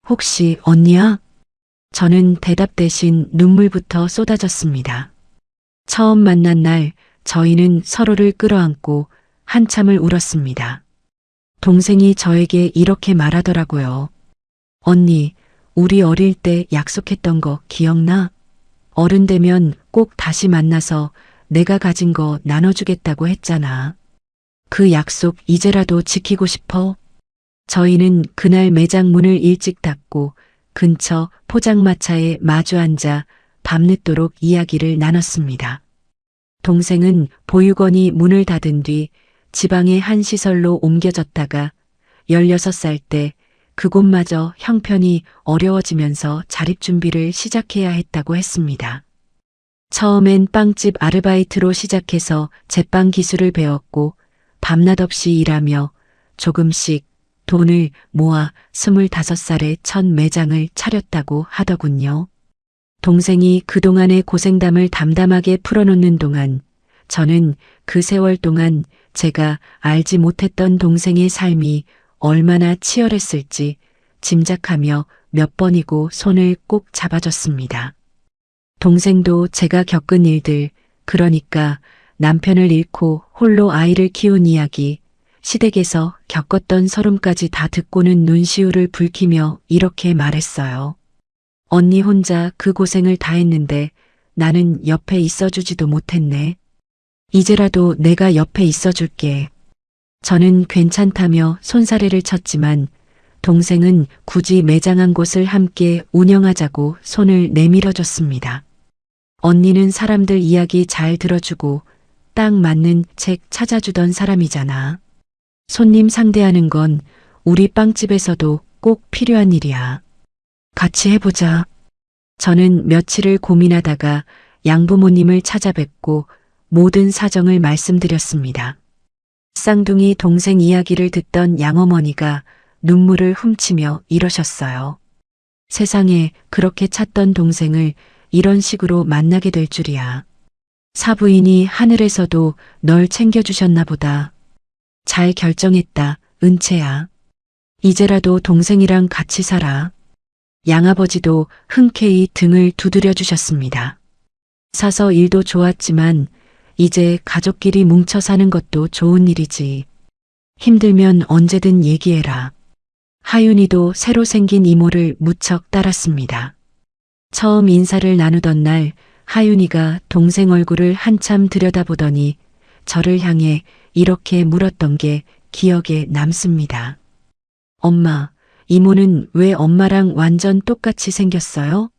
혹시 언니야? 저는 대답 대신 눈물부터 쏟아졌습니다. 처음 만난 날 저희는 서로를 끌어안고 한참을 울었습니다. 동생이 저에게 이렇게 말하더라고요. 언니, 우리 어릴 때 약속했던 거 기억나? 어른 되면 꼭 다시 만나서 내가 가진 거 나눠주겠다고 했잖아. 그 약속 이제라도 지키고 싶어? 저희는 그날 매장 문을 일찍 닫고 근처 포장마차에 마주 앉아 밤늦도록 이야기를 나눴습니다. 동생은 보육원이 문을 닫은 뒤 지방의 한 시설로 옮겨졌다가 16살 때 그곳마저 형편이 어려워지면서 자립준비를 시작해야 했다고 했습니다. 처음엔 빵집 아르바이트로 시작해서 제빵 기술을 배웠고 밤낮 없이 일하며 조금씩 돈을 모아 25살에 첫 매장을 차렸다고 하더군요. 동생이 그동안의 고생담을 담담하게 풀어놓는 동안 저는 그 세월 동안 제가 알지 못했던 동생의 삶이 얼마나 치열했을지 짐작하며 몇 번이고 손을 꼭 잡아줬습니다. 동생도 제가 겪은 일들, 그러니까 남편을 잃고 홀로 아이를 키운 이야기, 시댁에서 겪었던 서름까지 다 듣고는 눈시울을 붉히며 이렇게 말했어요. 언니 혼자 그 고생을 다 했는데 나는 옆에 있어주지도 못했네. 이제라도 내가 옆에 있어줄게. 저는 괜찮다며 손사래를 쳤지만 동생은 굳이 매장 한 곳을 함께 운영하자고 손을 내밀어줬습니다. 언니는 사람들 이야기 잘 들어주고 딱 맞는 책 찾아주던 사람이잖아. 손님 상대하는 건 우리 빵집에서도 꼭 필요한 일이야. 같이 해보자. 저는 며칠을 고민하다가 양부모님을 찾아뵙고 모든 사정을 말씀드렸습니다. 쌍둥이 동생 이야기를 듣던 양어머니가 눈물을 훔치며 이러셨어요. 세상에 그렇게 찾던 동생을 이런 식으로 만나게 될 줄이야. 사부인이 하늘에서도 널 챙겨주셨나 보다. 잘 결정했다, 은채야. 이제라도 동생이랑 같이 살아. 양아버지도 흔쾌히 등을 두드려 주셨습니다. 사서 일도 좋았지만 이제 가족끼리 뭉쳐 사는 것도 좋은 일이지. 힘들면 언제든 얘기해라. 하윤이도 새로 생긴 이모를 무척 따랐습니다. 처음 인사를 나누던 날 하윤이가 동생 얼굴을 한참 들여다보더니 저를 향해 이렇게 물었던 게 기억에 남습니다. 엄마, 이모는 왜 엄마랑 완전 똑같이 생겼어요?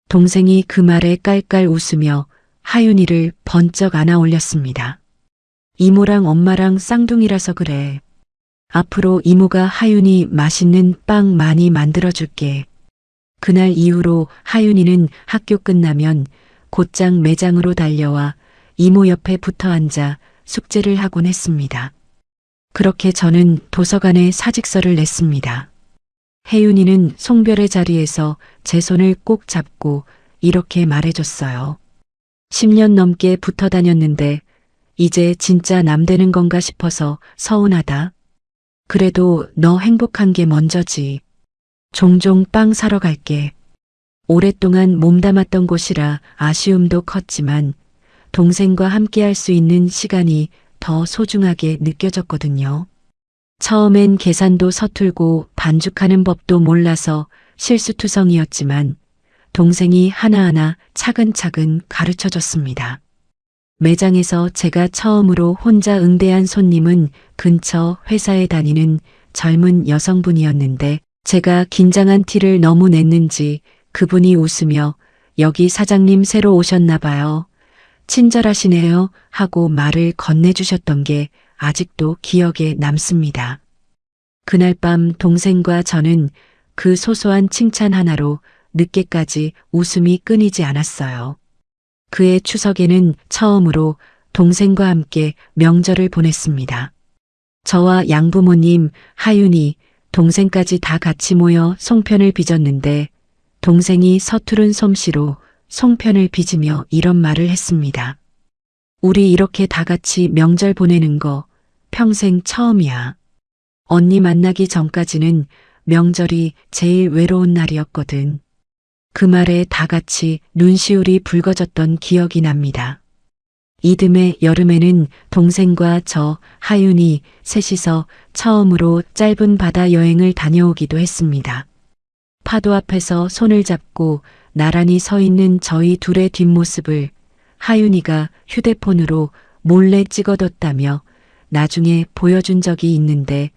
동생이 그 말에 깔깔 웃으며 하윤이를 번쩍 안아 올렸습니다. 이모랑 엄마랑 쌍둥이라서 그래. 앞으로 이모가 하윤이 맛있는 빵 많이 만들어줄게. 그날 이후로 하윤이는 학교 끝나면 곧장 매장으로 달려와 이모 옆에 붙어 앉아 숙제를 하곤 했습니다. 그렇게 저는 도서관에 사직서를 냈습니다. 혜윤이는 송별의 자리에서 제 손을 꼭 잡고 이렇게 말해줬어요. 10년 넘게 붙어 다녔는데 이제 진짜 남 되는 건가 싶어서 서운하다. 그래도 너 행복한 게 먼저지. 종종 빵 사러 갈게. 오랫동안 몸담았던 곳이라 아쉬움도 컸지만 동생과 함께 할 수 있는 시간이 더 소중하게 느껴졌거든요. 처음엔 계산도 서툴고 반죽하는 법도 몰라서 실수투성이었지만 동생이 하나하나 차근차근 가르쳐줬습니다. 매장에서 제가 처음으로 혼자 응대한 손님은 근처 회사에 다니는 젊은 여성분이었는데 제가 긴장한 티를 너무 냈는지 그분이 웃으며 여기 사장님 새로 오셨나 봐요. 친절하시네요 하고 말을 건네주셨던 게 아직도 기억에 남습니다. 그날 밤 동생과 저는 그 소소한 칭찬 하나로 늦게까지 웃음이 끊이지 않았어요. 그해 추석에는 처음으로 동생과 함께 명절을 보냈습니다. 저와 양부모님, 하윤이, 동생까지 다 같이 모여 송편을 빚었는데 동생이 서투른 솜씨로 송편을 빚으며 이런 말을 했습니다. 우리 이렇게 다 같이 명절 보내는 거 평생 처음이야. 언니 만나기 전까지는 명절이 제일 외로운 날이었거든. 그 말에 다 같이 눈시울이 붉어졌던 기억이 납니다. 이듬해 여름에는 동생과 저, 하윤이 셋이서 처음으로 짧은 바다 여행을 다녀오기도 했습니다. 파도 앞에서 손을 잡고 나란히 서 있는 저희 둘의 뒷모습을 하윤이가 휴대폰으로 몰래 찍어뒀다며 나중에 보여준 적이 있는데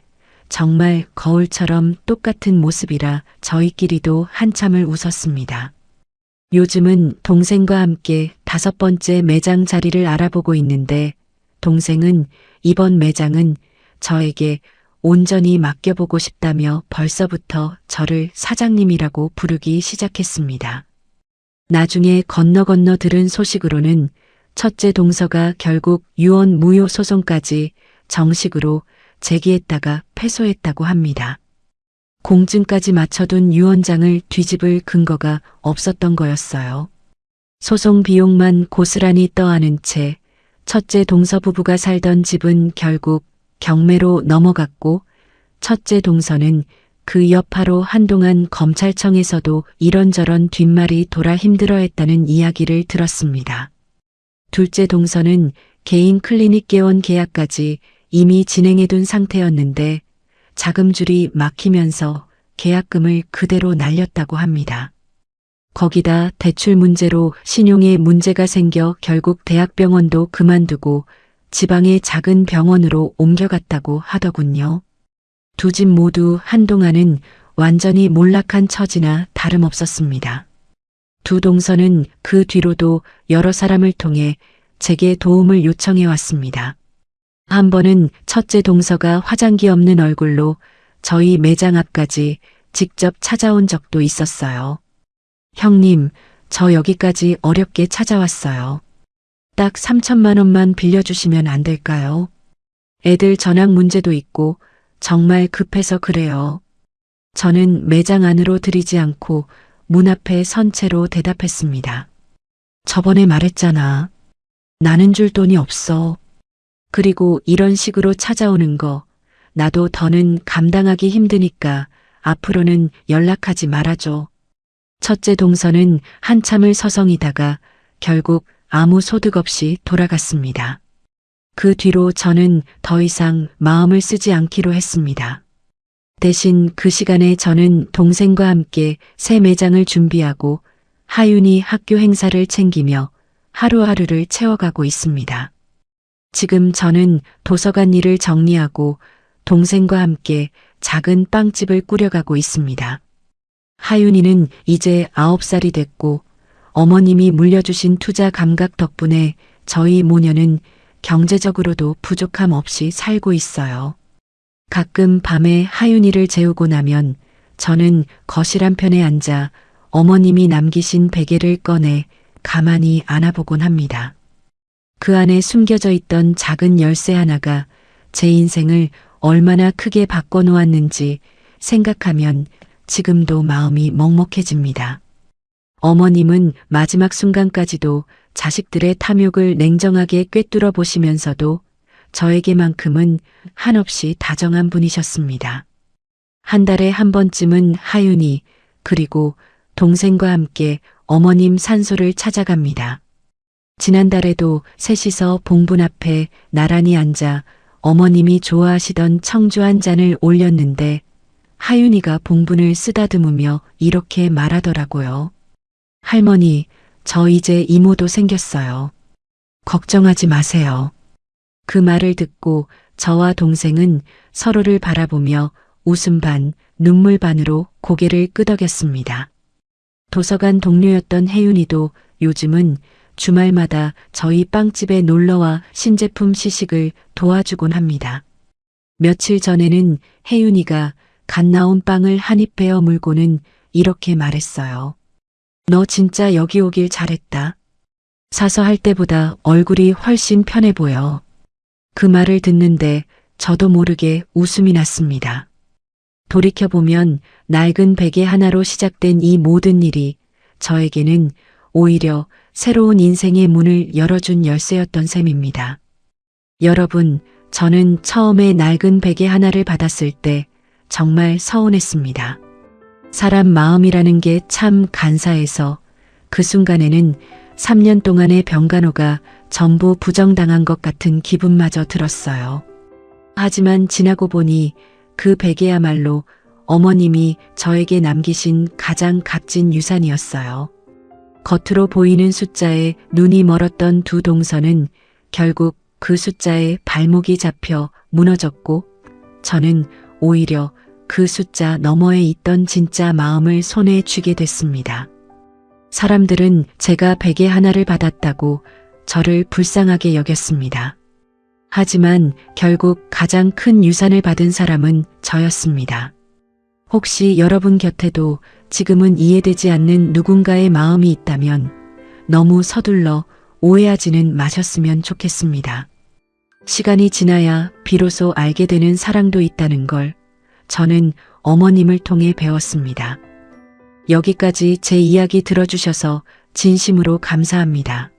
정말 거울처럼 똑같은 모습이라 저희끼리도 한참을 웃었습니다. 요즘은 동생과 함께 5번째 매장 자리를 알아보고 있는데 동생은 이번 매장은 저에게 온전히 맡겨보고 싶다며 벌써부터 저를 사장님이라고 부르기 시작했습니다. 나중에 건너 들은 소식으로는 첫째 동서가 결국 유언 무효 소송까지 정식으로 제기했다가 패소했다고 합니다. 공증까지 맞춰둔 유언장을 뒤집을 근거가 없었던 거였어요. 소송 비용만 고스란히 떠안은 채 첫째 동서 부부가 살던 집은 결국 경매로 넘어갔고 첫째 동서는 그 여파로 한동안 검찰청에서도 이런저런 뒷말이 돌아 힘들어했다는 이야기를 들었습니다. 둘째 동서는 개인 클리닉 개원 계약까지 이미 진행해둔 상태였는데 자금줄이 막히면서 계약금을 그대로 날렸다고 합니다. 거기다 대출 문제로 신용에 문제가 생겨 결국 대학병원도 그만두고 지방의 작은 병원으로 옮겨갔다고 하더군요. 두 집 모두 한동안은 완전히 몰락한 처지나 다름없었습니다. 두 동서는 그 뒤로도 여러 사람을 통해 제게 도움을 요청해 왔습니다. 한 번은 첫째 동서가 화장기 없는 얼굴로 저희 매장 앞까지 직접 찾아온 적도 있었어요. 형님, 저 여기까지 어렵게 찾아왔어요. 딱 3천만 원만 빌려주시면 안 될까요? 애들 전학 문제도 있고 정말 급해서 그래요. 저는 매장 안으로 들이지 않고 문 앞에 선 채로 대답했습니다. 저번에 말했잖아. 나는 줄 돈이 없어. 그리고 이런 식으로 찾아오는 거 나도 더는 감당하기 힘드니까 앞으로는 연락하지 말아줘. 첫째 동서는 한참을 서성이다가 결국 아무 소득 없이 돌아갔습니다. 그 뒤로 저는 더 이상 마음을 쓰지 않기로 했습니다. 대신 그 시간에 저는 동생과 함께 새 매장을 준비하고 하윤이 학교 행사를 챙기며 하루하루를 채워가고 있습니다. 지금 저는 도서관 일을 정리하고 동생과 함께 작은 빵집을 꾸려가고 있습니다. 하윤이는 이제 9살이 됐고 어머님이 물려주신 투자 감각 덕분에 저희 모녀는 경제적으로도 부족함 없이 살고 있어요. 가끔 밤에 하윤이를 재우고 나면 저는 거실 한편에 앉아 어머님이 남기신 베개를 꺼내 가만히 안아보곤 합니다. 그 안에 숨겨져 있던 작은 열쇠 하나가 제 인생을 얼마나 크게 바꿔놓았는지 생각하면 지금도 마음이 먹먹해집니다. 어머님은 마지막 순간까지도 자식들의 탐욕을 냉정하게 꿰뚫어 보시면서도 저에게만큼은 한없이 다정한 분이셨습니다. 한 달에 한 번쯤은 하윤이 그리고 동생과 함께 어머님 산소를 찾아갑니다. 지난달에도 셋이서 봉분 앞에 나란히 앉아 어머님이 좋아하시던 청주 한 잔을 올렸는데 하윤이가 봉분을 쓰다듬으며 이렇게 말하더라고요. 할머니, 저 이제 이모도 생겼어요. 걱정하지 마세요. 그 말을 듣고 저와 동생은 서로를 바라보며 웃음 반, 눈물 반으로 고개를 끄덕였습니다. 도서관 동료였던 혜윤이도 요즘은 주말마다 저희 빵집에 놀러와 신제품 시식을 도와주곤 합니다. 며칠 전에는 혜윤이가 갓 나온 빵을 한 입 베어 물고는 이렇게 말했어요. 너 진짜 여기 오길 잘했다. 사서 할 때보다 얼굴이 훨씬 편해 보여. 그 말을 듣는데 저도 모르게 웃음이 났습니다. 돌이켜보면 낡은 베개 하나로 시작된 이 모든 일이 저에게는 오히려 새로운 인생의 문을 열어준 열쇠였던 셈입니다. 여러분, 저는 처음에 낡은 베개 하나를 받았을 때 정말 서운했습니다. 사람 마음이라는 게 참 간사해서 그 순간에는 3년 동안의 병간호가 전부 부정당한 것 같은 기분마저 들었어요. 하지만 지나고 보니 그 베개야말로 어머님이 저에게 남기신 가장 값진 유산이었어요. 겉으로 보이는 숫자에 눈이 멀었던 두 동서는 결국 그 숫자에 발목이 잡혀 무너졌고 저는 오히려 그 숫자 너머에 있던 진짜 마음을 손에 쥐게 됐습니다. 사람들은 제가 베개 하나를 받았다고 저를 불쌍하게 여겼습니다. 하지만 결국 가장 큰 유산을 받은 사람은 저였습니다. 혹시 여러분 곁에도 지금은 이해되지 않는 누군가의 마음이 있다면 너무 서둘러 오해하지는 마셨으면 좋겠습니다. 시간이 지나야 비로소 알게 되는 사랑도 있다는 걸 저는 어머님을 통해 배웠습니다. 여기까지 제 이야기 들어주셔서 진심으로 감사합니다.